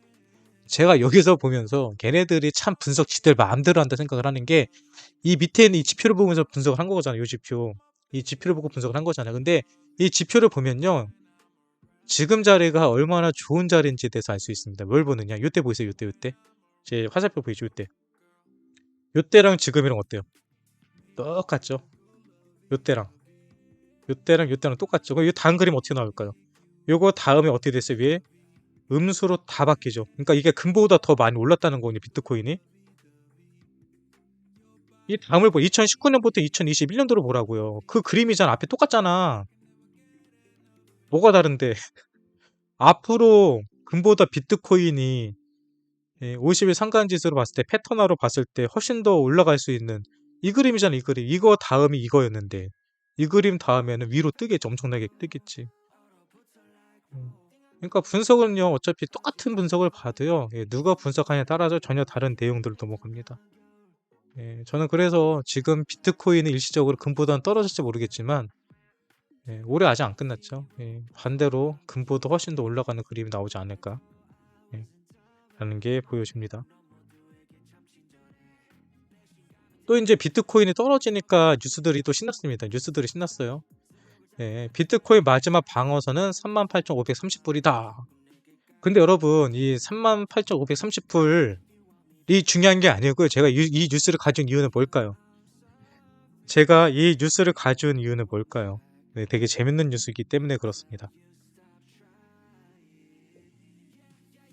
제가 여기서 보면서 걔네들이 참 분석 지들 마음대로 한다 생각을 하는 게 이 밑에 있는 이 지표를 보면서 분석을 한 거잖아요. 이 지표. 이 지표를 보고 분석을 한 거잖아요. 근데 이 지표를 보면요. 지금 자리가 얼마나 좋은 자리인지에 대해서 알 수 있습니다. 뭘 보느냐. 요때 보이세요. 요때. 제 화살표 보이죠. 요때. 요때랑 지금이랑 어때요? 똑같죠? 요때랑. 요때랑 똑같죠? 그럼 이 다음 그림 어떻게 나올까요? 요거 다음에 어떻게 됐어요? 위에 음수로 다 바뀌죠. 그러니까 이게 금보다 더 많이 올랐다는 거거든요. 비트코인이. 이 다음을 2019년부터 2021년도로 보라고요. 그 그림이잖아. 앞에 똑같잖아. 뭐가 다른데? 앞으로 금보다 비트코인이 50일 상관지수로 봤을 때 패턴화로 봤을 때 훨씬 더 올라갈 수 있는 이 그림이잖아. 이 그림. 이거 다음이 이거였는데 이 그림 다음에는 위로 뜨겠지. 엄청나게 뜨겠지. 그러니까 분석은요. 어차피 똑같은 분석을 봐도요. 누가 분석하냐에 따라서 전혀 다른 내용들을 넘어갑니다. 저는 그래서 지금 비트코인은 일시적으로 금보다는 떨어질지 모르겠지만 올해 아직 안 끝났죠. 반대로 금보다 훨씬 더 올라가는 그림이 나오지 않을까 라는 게 보여집니다. 또 이제 비트코인이 떨어지니까 뉴스들이 또 신났습니다. 뉴스들이 신났어요. 비트코인 마지막 방어선은 38,530불이다. 근데 여러분 이 38,530불이 중요한 게 아니고요. 제가 이 뉴스를 가져온 이유는 뭘까요? 제가 이 뉴스를 가져온 이유는 뭘까요? 되게 재밌는 뉴스이기 때문에 그렇습니다.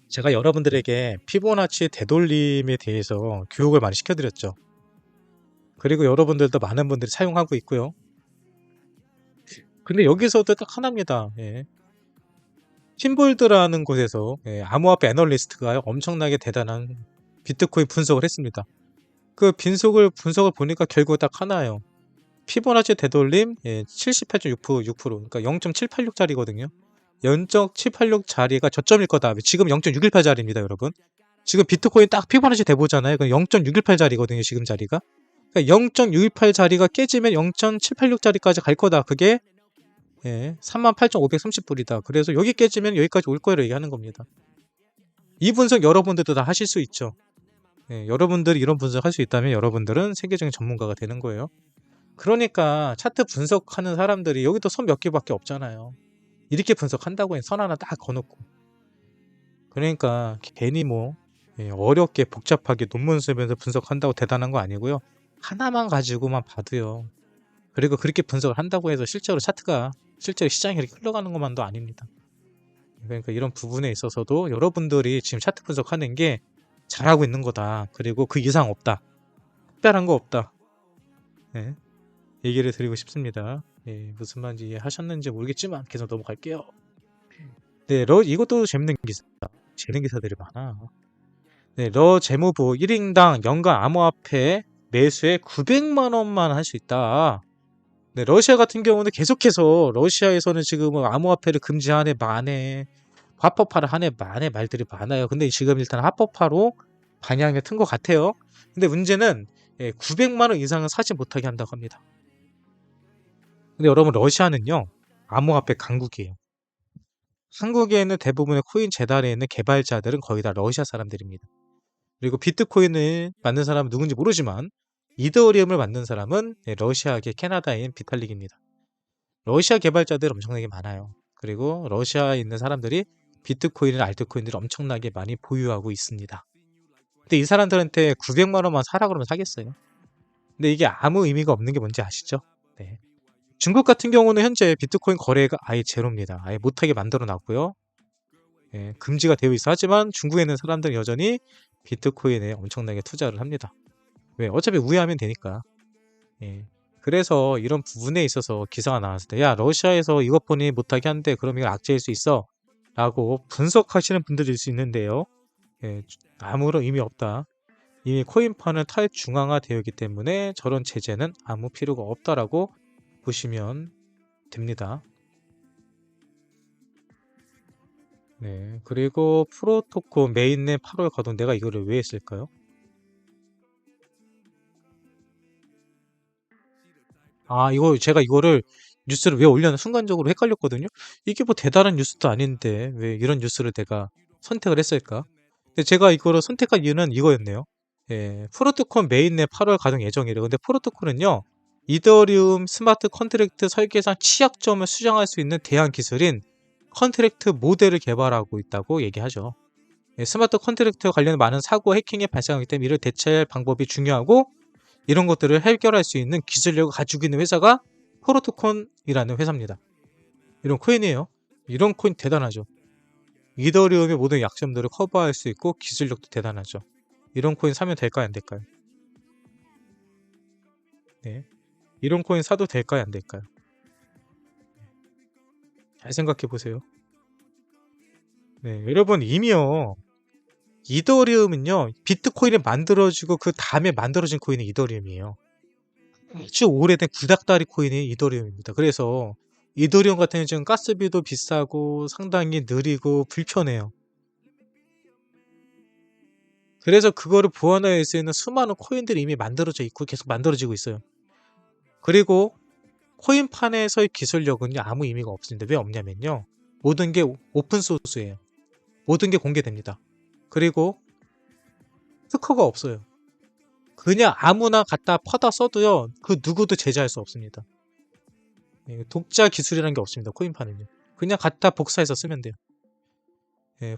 제가 여러분들에게 피보나치 되돌림에 대해서 교육을 많이 시켜드렸죠. 그리고 여러분들도 많은 분들이 사용하고 있고요. 근데 여기서도 딱 하나입니다. 팀볼드라는 곳에서 암호화폐 애널리스트가 엄청나게 대단한 비트코인 분석을 했습니다. 그 분석을 보니까 결국 딱 하나예요. 피보나치 되돌림 78.6%, 그러니까 0.786짜리거든요. 0.786짜리가 저점일 거다. 지금 0.618짜리입니다, 여러분. 지금 비트코인 딱 피보나치 돼보잖아요. 0.618짜리거든요, 지금 자리가. 그러니까 0.618짜리가 깨지면 0.786짜리까지 갈 거다. 그게 38,530불이다. 그래서 여기 깨지면 여기까지 올 거라고 얘기하는 겁니다. 이 분석 여러분들도 다 하실 수 있죠. 여러분들이 이런 분석 할 수 있다면 여러분들은 세계적인 전문가가 되는 거예요. 그러니까 차트 분석하는 사람들이 여기도 선 몇 개밖에 없잖아요. 이렇게 분석한다고 해 선 하나 딱 거놓고. 그러니까 괜히 어렵게 복잡하게 논문 쓰면서 분석한다고 대단한 거 아니고요. 하나만 가지고만 봐도요. 그리고 그렇게 분석을 한다고 해서 실제로 시장이 이렇게 흘러가는 것만도 아닙니다. 그러니까 이런 부분에 있어서도 여러분들이 지금 차트 분석하는 게 잘하고 있는 거다. 그리고 그 이상 없다. 특별한 거 없다. 얘기를 드리고 싶습니다. 무슨 말인지 이해하셨는지 모르겠지만 계속 넘어갈게요. 이것도 재밌는 기사다. 재밌는 기사들이 많아. 러 재무부 1인당 연간 암호화폐 매수에 900만 원만 할 수 있다. 러시아 같은 경우는 계속해서 러시아에서는 지금 암호화폐를 금지하네 마네 합법화를 하네 마네 말들이 많아요. 근데 지금 일단 합법화로 방향에 튼 것 같아요. 근데 문제는 900만 원 이상은 사지 못하게 한다고 합니다. 근데 여러분 러시아는요 암호화폐 강국이에요. 한국에 있는 대부분의 코인 재단에 있는 개발자들은 거의 다 러시아 사람들입니다. 그리고 비트코인을 만든 사람은 누군지 모르지만 이더리움을 만든 사람은 러시아계 캐나다인 비탈릭입니다. 러시아 개발자들 엄청나게 많아요. 그리고 러시아에 있는 사람들이 비트코인이나 알트코인들을 엄청나게 많이 보유하고 있습니다. 근데 이 사람들한테 900만 원만 사라 그러면 사겠어요? 근데 이게 아무 의미가 없는 게 뭔지 아시죠? 중국 같은 경우는 현재 비트코인 거래가 아예 제로입니다. 아예 못하게 만들어 놨고요. 금지가 되어 있어. 하지만 중국에 있는 사람들은 여전히 비트코인에 엄청나게 투자를 합니다. 왜? 어차피 우회하면 되니까. 그래서 이런 부분에 있어서 기사가 나왔을 때, 야, 러시아에서 이것뿐이 못하게 한대. 그럼 이거 악재일 수 있어. 라고 분석하시는 분들일 수 있는데요. 예, 아무런 의미 없다. 이미 코인판은 탈중앙화되어 있기 때문에 저런 제재는 아무 필요가 없다라고 보시면 됩니다. 네, 그리고 프로토콜 메인넷 8월 가동, 내가 이거를 왜 했을까요? 이거 제가 이거를 뉴스를 왜 올렸나 순간적으로 헷갈렸거든요. 이게 뭐 대단한 뉴스도 아닌데 왜 이런 뉴스를 내가 선택을 했을까? 근데 제가 이거를 선택한 이유는 이거였네요. 예, 프로토콜 메인넷 8월 가동 예정이래요. 근데 프로토콜은요, 이더리움 스마트 컨트랙트 설계상 취약점을 수정할 수 있는 대안 기술인 컨트랙트 모델을 개발하고 있다고 얘기하죠. 예, 스마트 컨트랙트와 관련 많은 사고와 해킹이 발생하기 때문에 이를 대체할 방법이 중요하고, 이런 것들을 해결할 수 있는 기술력을 가지고 있는 회사가 포르토콘이라는 회사입니다. 이런 코인이에요. 이런 코인 대단하죠. 이더리움의 모든 약점들을 커버할 수 있고 기술력도 대단하죠. 이런 코인 사면 될까요, 안 될까요? 네. 이런 코인 사도 될까요, 안 될까요? 잘 생각해 보세요. 네, 여러분 이미요. 이더리움은요, 비트코인이 만들어지고 그 다음에 만들어진 코인이 이더리움이에요. 아주 오래된 구닥다리 코인이 이더리움입니다. 그래서 이더리움 같은 경우는 지금 가스비도 비싸고 상당히 느리고 불편해요. 그래서 그거를 보완할 수 있는 수많은 코인들이 이미 만들어져 있고 계속 만들어지고 있어요. 그리고 코인판에서의 기술력은 아무 의미가 없습니다. 왜 없냐면요, 모든 게 오픈 소스예요. 모든 게 공개됩니다. 그리고 특허가 없어요. 그냥 아무나 갖다 퍼다 써도요, 그 누구도 제재할 수 없습니다. 독자 기술이라는 게 없습니다. 코인판은요. 그냥 갖다 복사해서 쓰면 돼요.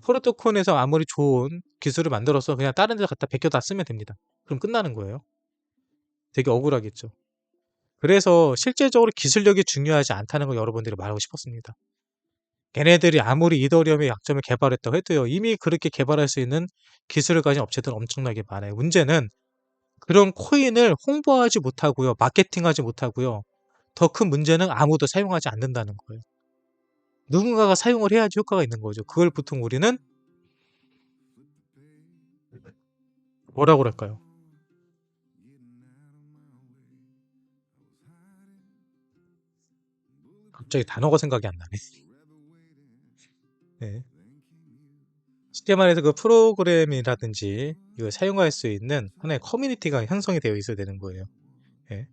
포르토콘에서 아무리 좋은 기술을 만들어서 그냥 다른 데 갖다 베껴다 쓰면 됩니다. 그럼 끝나는 거예요. 되게 억울하겠죠. 그래서 실제적으로 기술력이 중요하지 않다는 걸 여러분들이 말하고 싶었습니다. 걔네들이 아무리 이더리움의 약점을 개발했다고 해도요, 이미 그렇게 개발할 수 있는 기술을 가진 업체들은 엄청나게 많아요. 문제는 그런 코인을 홍보하지 못하고요, 마케팅하지 못하고요, 더 큰 문제는 아무도 사용하지 않는다는 거예요. 누군가가 사용을 해야지 효과가 있는 거죠. 그걸 보통 우리는 뭐라고 그럴까요? 갑자기 단어가 생각이 안 나네. 네. 쉽게 말해서 그 프로그램이라든지 이걸 사용할 수 있는 하나의 커뮤니티가 형성이 되어 있어야 되는 거예요. 예.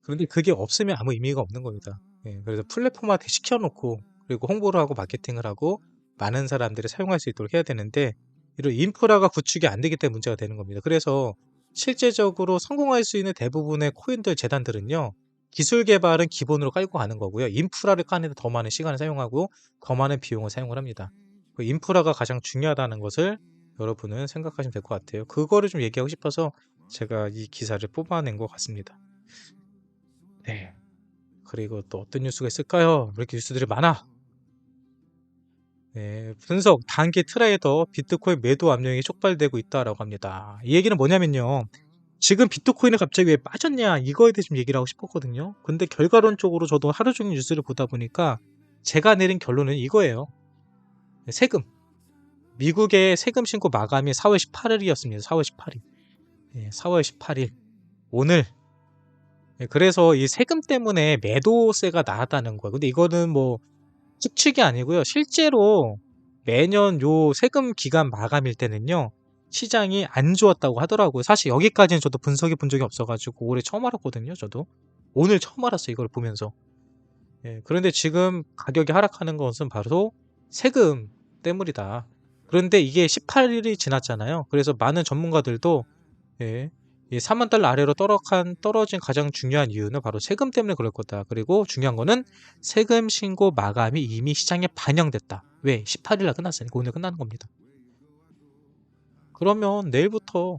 그런데 그게 없으면 아무 의미가 없는 겁니다. 예. 그래서 플랫폼화 시켜놓고 그리고 홍보를 하고 마케팅을 하고 많은 사람들이 사용할 수 있도록 해야 되는데, 이런 인프라가 구축이 안 되기 때문에 문제가 되는 겁니다. 그래서 실제적으로 성공할 수 있는 대부분의 코인들 재단들은요, 기술 개발은 기본으로 깔고 가는 거고요, 인프라를 까는데 더 많은 시간을 사용하고 더 많은 비용을 사용을 합니다. 그 인프라가 가장 중요하다는 것을 여러분은 생각하시면 될 것 같아요. 그거를 좀 얘기하고 싶어서 제가 이 기사를 뽑아낸 것 같습니다. 네. 그리고 또 어떤 뉴스가 있을까요? 왜 이렇게 뉴스들이 많아? 네, 분석 단기 트레이더 비트코인 매도 압력이 촉발되고 있다라고 합니다. 이 얘기는 뭐냐면요, 지금 비트코인이 갑자기 왜 빠졌냐, 이거에 대해서 좀 얘기를 하고 싶었거든요. 근데 결과론적으로 저도 하루 종일 뉴스를 보다 보니까 제가 내린 결론은 이거예요. 세금. 미국의 세금 신고 마감이 4월 18일이었습니다. 4월 18일. 4월 18일. 오늘. 그래서 이 세금 때문에 매도세가 나왔다는 거예요. 근데 이거는 뭐 추측이 아니고요, 실제로 매년 요 세금 기간 마감일 때는요, 시장이 안 좋았다고 하더라고요. 사실 여기까지는 저도 분석해 본 적이 없어가지고 올해 처음 알았거든요. 저도 오늘 처음 알았어요, 이걸 보면서. 그런데 지금 가격이 하락하는 것은 바로 세금 때문이다. 그런데 이게 18일이 지났잖아요. 그래서 많은 전문가들도, 예, 이 4만 달러 아래로 떨어진 가장 중요한 이유는 바로 세금 때문에 그럴 거다. 그리고 중요한 거는 세금 신고 마감이 이미 시장에 반영됐다. 왜? 18일 날 끝났으니까 오늘 끝나는 겁니다. 그러면 내일부터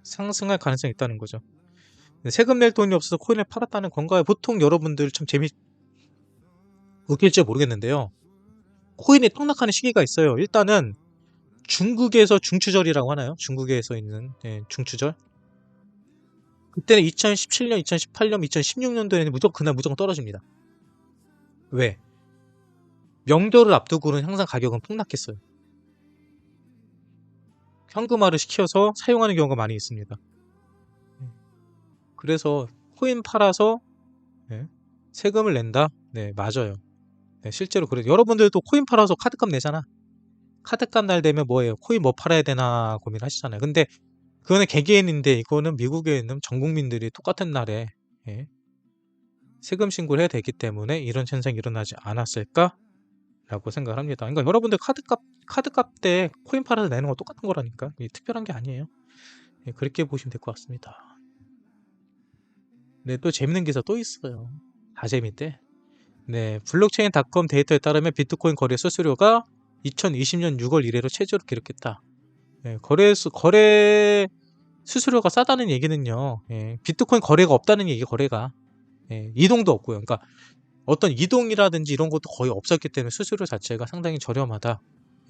상승할 가능성이 있다는 거죠. 세금 낼 돈이 없어서 코인을 팔았다는 건가요? 보통 여러분들 참 웃길지 모르겠는데요, 코인이 떡락하는 시기가 있어요. 일단은 중국에서 중추절이라고 하나요? 중국에서 있는 중추절? 그때는 2017년, 2018년, 2016년도에는 그날 무조건 떨어집니다. 왜? 명절을 앞두고는 항상 가격은 폭락했어요. 현금화를 시켜서 사용하는 경우가 많이 있습니다. 그래서 코인 팔아서 네, 세금을 낸다? 네, 맞아요. 네, 실제로 그래요. 여러분들도 코인 팔아서 카드값 내잖아. 카드값 날 되면 뭐예요? 코인 뭐 팔아야 되나 고민하시잖아요. 근데 그거는 개개인인데 이거는 미국에 있는 전 국민들이 똑같은 날에 예, 세금 신고를 해야 되기 때문에 이런 현상이 일어나지 않았을까라고 생각을 합니다. 그러니까 여러분들 카드값 때 코인 팔아서 내는 건 똑같은 거라니까. 이게 특별한 게 아니에요. 예, 그렇게 보시면 될 것 같습니다. 네, 또 재밌는 기사 또 있어요. 다 재밌대. 네, 블록체인닷컴 데이터에 따르면 비트코인 거래 수수료가 2020년 6월 이래로 최저로 기록했다. 네, 거래 수수료가 싸다는 얘기는요. 예, 비트코인 거래가 없다는 얘기, 거래가. 예, 이동도 없고요. 그러니까 어떤 이동이라든지 이런 것도 거의 없었기 때문에 수수료 자체가 상당히 저렴하다.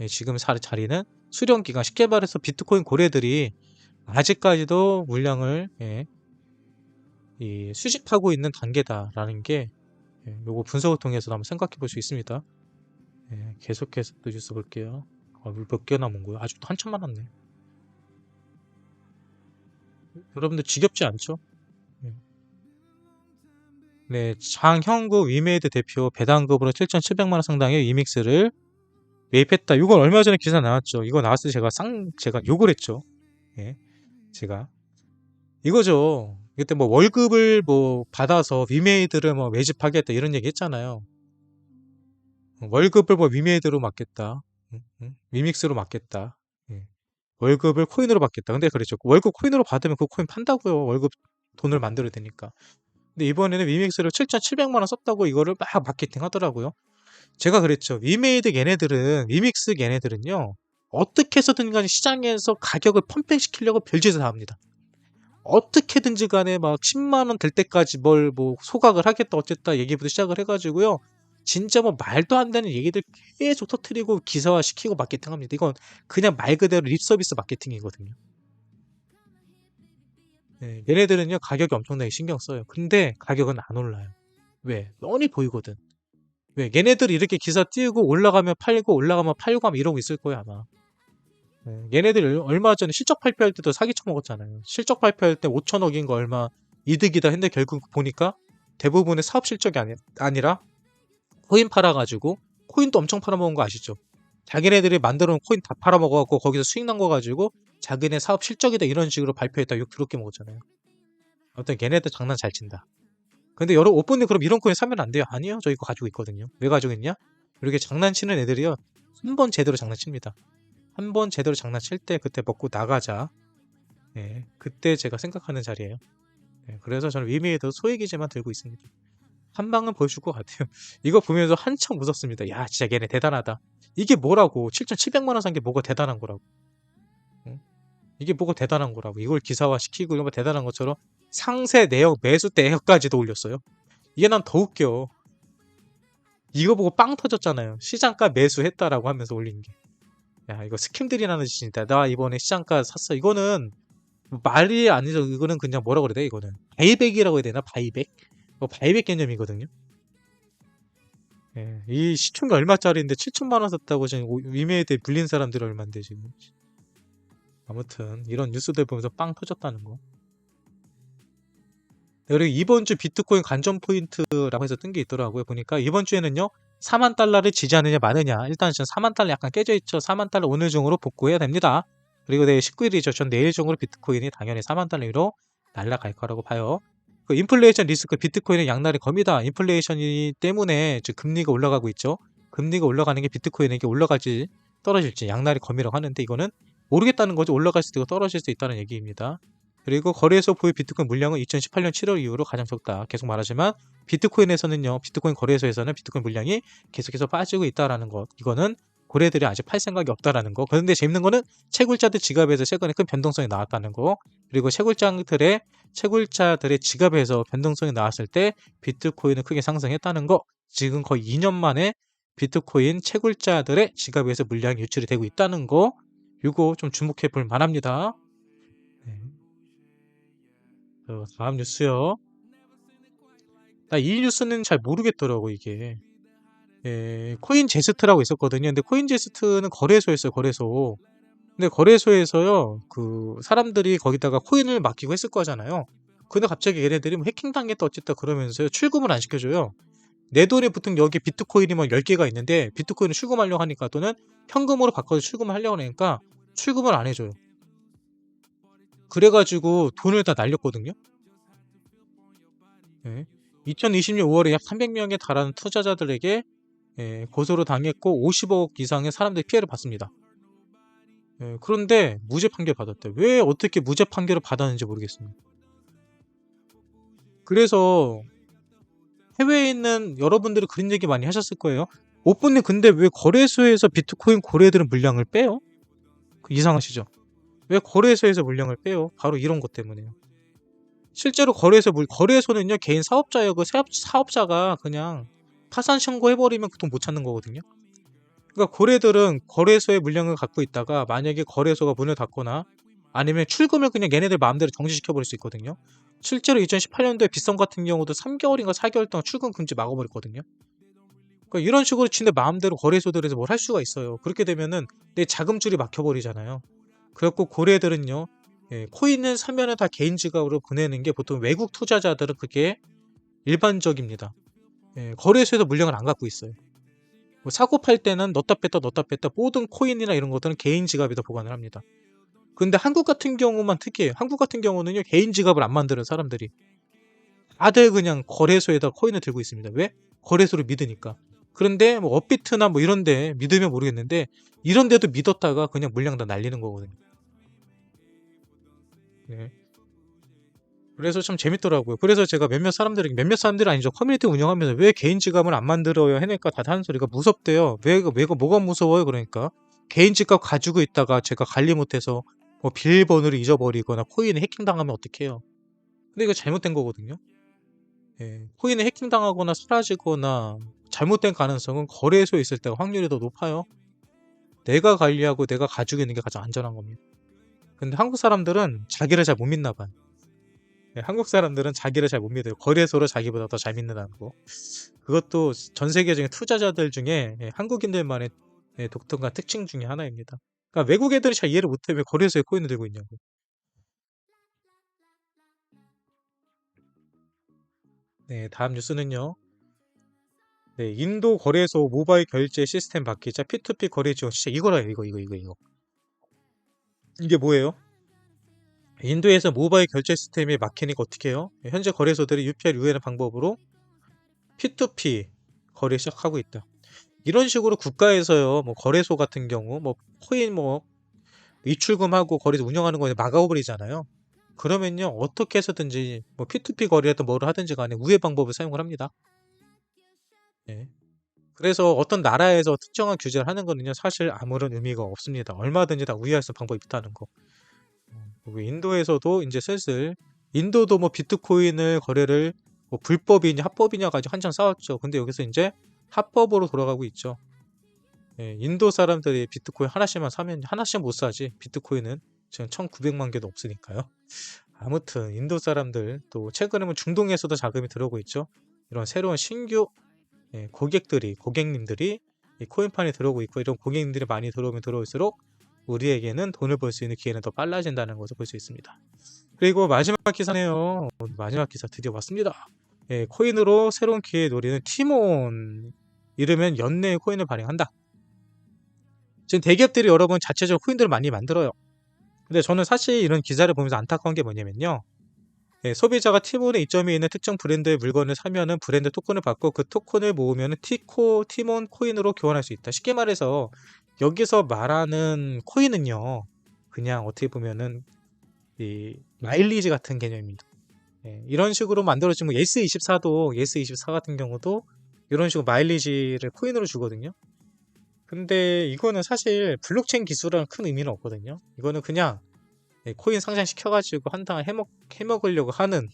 예, 지금 자리는 수령 기간, 쉽게 말해서 비트코인 고래들이 아직까지도 물량을 수집하고 있는 단계다라는 게 요거 분석을 통해서 한번 생각해 볼 수 있습니다. 계속해서 또 뉴스 볼게요. 몇 개 남은 거야? 아직도 한참 많았네. 여러분들 지겹지 않죠? 네, 장형구 위메이드 대표 배당금으로 7,700만 원 상당의 위믹스를 매입했다. 이건 얼마 전에 기사 나왔죠. 이거 나왔을 때 제가 욕을 했죠. 예, 제가 이거죠. 그때 뭐 월급을 뭐 받아서 위메이드를 뭐 매집하겠다 이런 얘기 했잖아요. 월급을 뭐 위메이드로 맡겠다. 위믹스로 맡겠다. 예. 월급을 코인으로 받겠다. 근데 그랬죠. 월급 코인으로 받으면 그 코인 판다고요. 월급 돈을 만들어야 되니까. 근데 이번에는 위믹스를 7,700만 원 썼다고 이거를 막 마케팅 하더라고요. 제가 그랬죠. 위믹스 얘네들은요. 어떻게 해서든 간에 시장에서 가격을 펌핑시키려고 별짓을 다 합니다. 어떻게든지 간에 막 10만 원 될 때까지 뭘 뭐 소각을 하겠다 어쨌다 얘기부터 시작을 해가지고요. 진짜 뭐 말도 안 되는 얘기들 계속 터트리고 기사화 시키고 마케팅 합니다. 이건 그냥 말 그대로 립서비스 마케팅이거든요. 네, 얘네들은요 가격이 엄청나게 신경 써요. 근데 가격은 안 올라요. 왜? 뻔히 보이거든. 왜? 얘네들이 이렇게 기사 띄우고 올라가면 팔고 올라가면 팔고 하면 이러고 있을 거예요 아마. 얘네들 얼마 전에 실적 발표할 때도 사기 쳐먹었잖아요. 실적 발표할 때 5천억인 거 얼마 이득이다 했는데 결국 보니까 대부분의 사업 실적이 아니라 코인 팔아가지고 코인도 엄청 팔아먹은 거 아시죠? 자기네들이 만들어 놓은 코인 다 팔아먹어갖고 거기서 수익 난 거 가지고 자기네 사업 실적이다 이런 식으로 발표했다 욕 더럽게 먹었잖아요. 아무튼 걔네들 장난 잘 친다. 근데 여러 오빠님 그럼 이런 코인 사면 안 돼요? 아니요. 저 이거 가지고 있거든요. 왜 가지고 있냐? 이렇게 장난치는 애들이요. 한 번 제대로 장난칩니다. 한 번 제대로 장난칠 때 그때 먹고 나가자. 예, 그때 제가 생각하는 자리예요. 예, 그래서 저는 위미에도 소액이지만 들고 있습니다. 한 방은 보여줄 것 같아요. 이거 보면서 한참 웃었습니다. 야, 진짜 걔네 대단하다. 이게 뭐라고? 7,700만 원 산 게 뭐가 대단한 거라고? 응? 이게 뭐가 대단한 거라고? 이걸 기사화 시키고 이런 거 대단한 것처럼 상세 내역, 매수 내역까지도 올렸어요. 이게 난 더 웃겨. 이거 보고 빵 터졌잖아요. 시장가 매수했다라고 하면서 올린 게. 야, 이거 스캠들이라는 짓이다. 나 이번에 시장가 샀어. 이거는 말이 아니죠. 이거는 그냥 뭐라 그래야 돼? 이거는 바이백이라고 해야 되나? 바이백? 바이백 개념이거든요. 예, 이 시총이 얼마짜리인데 7천만 원 샀다고 지금 위메이드에 불린 사람들이 얼만데 지금. 아무튼 이런 뉴스들 보면서 빵 터졌다는 거. 그리고 이번 주 비트코인 관전 포인트라고 해서 뜬 게 있더라고요. 보니까 이번 주에는요. 4만 달러를 지지하느냐 마느냐. 일단 지금 4만 달러 약간 깨져 있죠. 4만 달러 오늘 중으로 복구해야 됩니다. 그리고 내일 19일이죠. 전 내일 중으로 비트코인이 당연히 4만 달러 위로 날아갈 거라고 봐요. 그 인플레이션 리스크 비트코인의 양날의 검이다. 인플레이션이 때문에 지금 금리가 올라가고 있죠. 금리가 올라가는 게 비트코인에게 올라갈지 떨어질지 양날의 검이라고 하는데 이거는 모르겠다는 거죠. 올라갈 수도 있고 떨어질 수 있다는 얘기입니다. 그리고 거래소 보유 비트코인 물량은 2018년 7월 이후로 가장 적다. 계속 말하지만 비트코인에서는요. 비트코인 거래소에서는 비트코인 물량이 계속해서 빠지고 있다라는 것. 이거는 고래들이 아직 팔 생각이 없다라는 거. 그런데 재밌는 거는 채굴자들 지갑에서 최근에 큰 변동성이 나왔다는 거. 그리고 채굴자들의 지갑에서 변동성이 나왔을 때 비트코인은 크게 상승했다는 거. 지금 거의 2년 만에 비트코인 채굴자들의 지갑에서 물량이 유출이 되고 있다는 거. 이거 좀 주목해 볼 만합니다. 네. 다음 뉴스요. 나 이 뉴스는 잘 모르겠더라고 이게. 예, 코인 제스트라고 있었거든요. 근데 코인 제스트는 거래소였어요, 거래소. 근데 거래소에서요, 그 사람들이 거기다가 코인을 맡기고 했을 거잖아요. 근데 갑자기 얘네들이 뭐 해킹당했다 어쨌다 그러면서 출금을 안 시켜줘요. 내 돈에 보통 여기 비트코인이 뭐 10개가 있는데 비트코인을 출금하려고 하니까 또는 현금으로 바꿔서 출금을 하려고 하니까 출금을 안 해줘요. 그래가지고 돈을 다 날렸거든요. 예. 2020년 5월에 약 300명에 달하는 투자자들에게 고소를 당했고 50억 이상의 사람들이 피해를 봤습니다. 그런데 무죄 판결 받았대요. 왜 어떻게 무죄 판결을 받았는지 모르겠습니다. 그래서 해외에 있는 여러분들이 그런 얘기 많이 하셨을 거예요. 오빠님 근데 왜 거래소에서 비트코인 거래들은 물량을 빼요? 이상하시죠? 왜 거래소에서 물량을 빼요? 바로 이런 것 때문에요. 실제로 거래소는요 개인 사업자예요. 그 사업자가 그냥 파산 신고해버리면 그 돈 못 찾는 거거든요. 그러니까 고래들은 거래소의 물량을 갖고 있다가 만약에 거래소가 문을 닫거나 아니면 출금을 그냥 얘네들 마음대로 정지시켜버릴 수 있거든요. 실제로 2018년도에 빗썸 같은 경우도 3개월인가 4개월 동안 출금 금지 막아버렸거든요. 그러니까 이런 식으로 진짜 마음대로 거래소들에서 뭘 할 수가 있어요. 그렇게 되면은 내 자금줄이 막혀버리잖아요. 그래갖고 고래들은요, 코인을 사면은 다 개인 지갑으로 보내는 게 보통 외국 투자자들은 그게 일반적입니다. 거래소에서 물량을 안 갖고 있어요. 뭐 사고 팔 때는 넣었다 뺐다 모든 코인이나 이런 것들은 개인 지갑에다 보관을 합니다. 근데 한국 같은 경우만 특이해요. 한국 같은 경우는요, 개인 지갑을 안 만드는 사람들이 다들 그냥 거래소에다 코인을 들고 있습니다. 왜? 거래소를 믿으니까. 그런데 뭐 업비트나 뭐 이런데 믿으면 모르겠는데 이런데도 믿었다가 그냥 물량 다 날리는 거거든요. 네. 그래서 참 재밌더라고요. 그래서 제가 몇몇 사람들이 아니죠. 커뮤니티 운영하면서 왜 개인 지갑을 안 만들어요? 해니까 다 하는 소리가 무섭대요. 뭐가 무서워요? 그러니까. 개인 지갑 가지고 있다가 제가 관리 못해서 뭐 비밀번호를 잊어버리거나 코인에 해킹당하면 어떡해요? 근데 이거 잘못된 거거든요. 예, 코인에 해킹당하거나 사라지거나 잘못된 가능성은 거래소에 있을 때가 확률이 더 높아요. 내가 관리하고 내가 가지고 있는 게 가장 안전한 겁니다. 근데 한국 사람들은 자기를 잘 못 믿나 봐요. 한국 사람들은 자기를 잘 못 믿어요. 거래소를 자기보다 더 잘 믿는다는 거. 그것도 전 세계적인 투자자들 중에 한국인들만의 독특한 특징 중에 하나입니다. 그러니까 외국 애들이 잘 이해를 못해. 왜 거래소에 코인을 들고 있냐고. 네, 다음 뉴스는요. 네, 인도 거래소 모바일 결제 시스템 바뀌자 P2P 거래 지원. 진짜 이거라, 이거. 이게 뭐예요? 인도에서 모바일 결제 시스템이 막히니까 어떻게 해요? 현재 거래소들이 UPI를 유예하는 방법으로 P2P 거래 시작하고 있다. 이런 식으로 국가에서요, 뭐 거래소 같은 경우, 뭐 코인 뭐 입출금하고 거래소 운영하는 거에 막아버리잖아요. 그러면요, 어떻게 해서든지 뭐 P2P 거래든 뭐를 하든지 간에 우회 방법을 사용을 합니다. 예. 그래서 어떤 나라에서 특정한 규제를 하는 거는요, 사실 아무런 의미가 없습니다. 얼마든지 다 우회할 수 있는 방법이 있다는 거. 그리고 인도에서도 이제 슬슬 인도도 뭐 비트코인을 거래를 뭐 불법이냐 합법이냐 가지고 한참 싸웠죠. 근데 여기서 이제 합법으로 돌아가고 있죠. 예, 인도 사람들이 비트코인 하나씩만 사면 하나씩 못 사지. 비트코인은 지금 1900만 개도 없으니까요. 아무튼 인도 사람들 또 최근에 뭐 중동에서도 자금이 들어오고 있죠. 이런 새로운 신규 고객님들이 이 코인판에 들어오고 있고 이런 고객님들이 많이 들어오면 들어올수록 우리에게는 돈을 벌 수 있는 기회는 더 빨라진다는 것을 볼 수 있습니다. 그리고 마지막 기사네요. 마지막 기사 드디어 왔습니다. 코인으로 새로운 기회 노리는 티몬 이르면 연내에 코인을 발행한다. 지금 대기업들이 여러분 자체적으로 코인들을 많이 만들어요. 근데 저는 사실 이런 기사를 보면서 안타까운 게 뭐냐면요. 소비자가 티몬에 이점이 있는 특정 브랜드의 물건을 사면은 브랜드 토큰을 받고 그 토큰을 모으면은 티몬 코인으로 교환할 수 있다. 쉽게 말해서 여기서 말하는 코인은요. 그냥 어떻게 보면은 이 마일리지 같은 개념입니다. 이런 식으로 만들어지면 예스24 같은 경우도 이런 식으로 마일리지를 코인으로 주거든요. 근데 이거는 사실 블록체인 기술은 큰 의미는 없거든요. 이거는 그냥 코인 상장시켜가지고 한탕을 해먹으려고 하는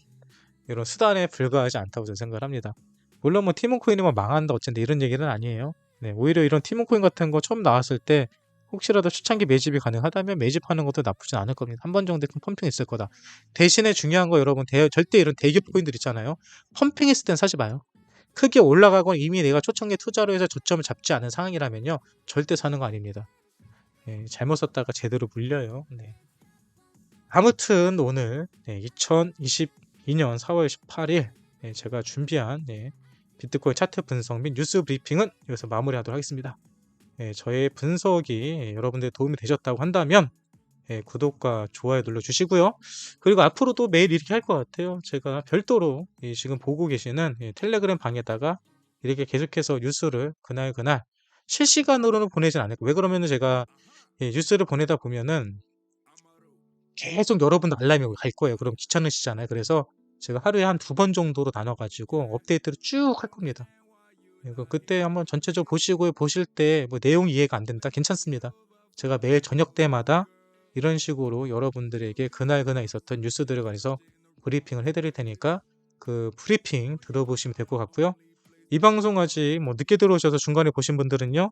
이런 수단에 불과하지 않다고 저는 생각을 합니다. 물론 뭐 티몬코인이면 망한다 어쩐다 이런 얘기는 아니에요. 네, 오히려 이런 티몬코인 같은 거 처음 나왔을 때 혹시라도 초창기 매집이 가능하다면 매집하는 것도 나쁘진 않을 겁니다. 한 번 정도 큰 펌핑 있을 거다. 대신에 중요한 거 여러분 절대 이런 대기업 코인들 있잖아요. 펌핑했을 땐 사지 마요. 크게 올라가고 이미 내가 초창기에 투자로 해서 저점을 잡지 않은 상황이라면요. 절대 사는 거 아닙니다. 예, 잘못 썼다가 제대로 물려요. 네. 아무튼 오늘 2022년 4월 18일 제가 준비한 비트코인 차트 분석 및 뉴스 브리핑은 여기서 마무리하도록 하겠습니다. 저의 분석이 여러분들 도움이 되셨다고 한다면 구독과 좋아요 눌러주시고요. 그리고 앞으로도 매일 이렇게 할 것 같아요. 제가 별도로 지금 보고 계시는 텔레그램 방에다가 이렇게 계속해서 뉴스를 그날 실시간으로는 보내진 않을 거예요. 왜 그러면은 제가 뉴스를 보내다 보면은 계속 여러분들 알람이 갈 거예요. 그럼 귀찮으시잖아요. 그래서 제가 하루에 한 2번 정도로 나눠가지고 업데이트를 쭉 할 겁니다. 그때 한번 전체적으로 보시고 보실 때 뭐 내용이 이해가 안 된다? 괜찮습니다. 제가 매일 저녁 때마다 이런 식으로 여러분들에게 그날 있었던 뉴스들에 관해서 브리핑을 해드릴 테니까 그 브리핑 들어보시면 될 것 같고요. 이 방송 아직 뭐 늦게 들어오셔서 중간에 보신 분들은요.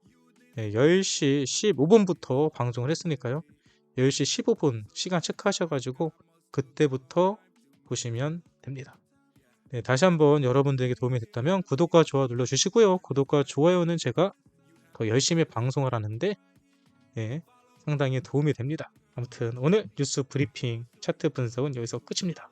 10시 15분부터 방송을 했으니까요. 10시 15분 시간 체크하셔가지고 그때부터 보시면 됩니다. 네, 다시 한번 여러분들에게 도움이 됐다면 구독과 좋아요 눌러주시고요. 구독과 좋아요는 제가 더 열심히 방송을 하는데 상당히 도움이 됩니다. 아무튼 오늘 뉴스 브리핑 차트 분석은 여기서 끝입니다.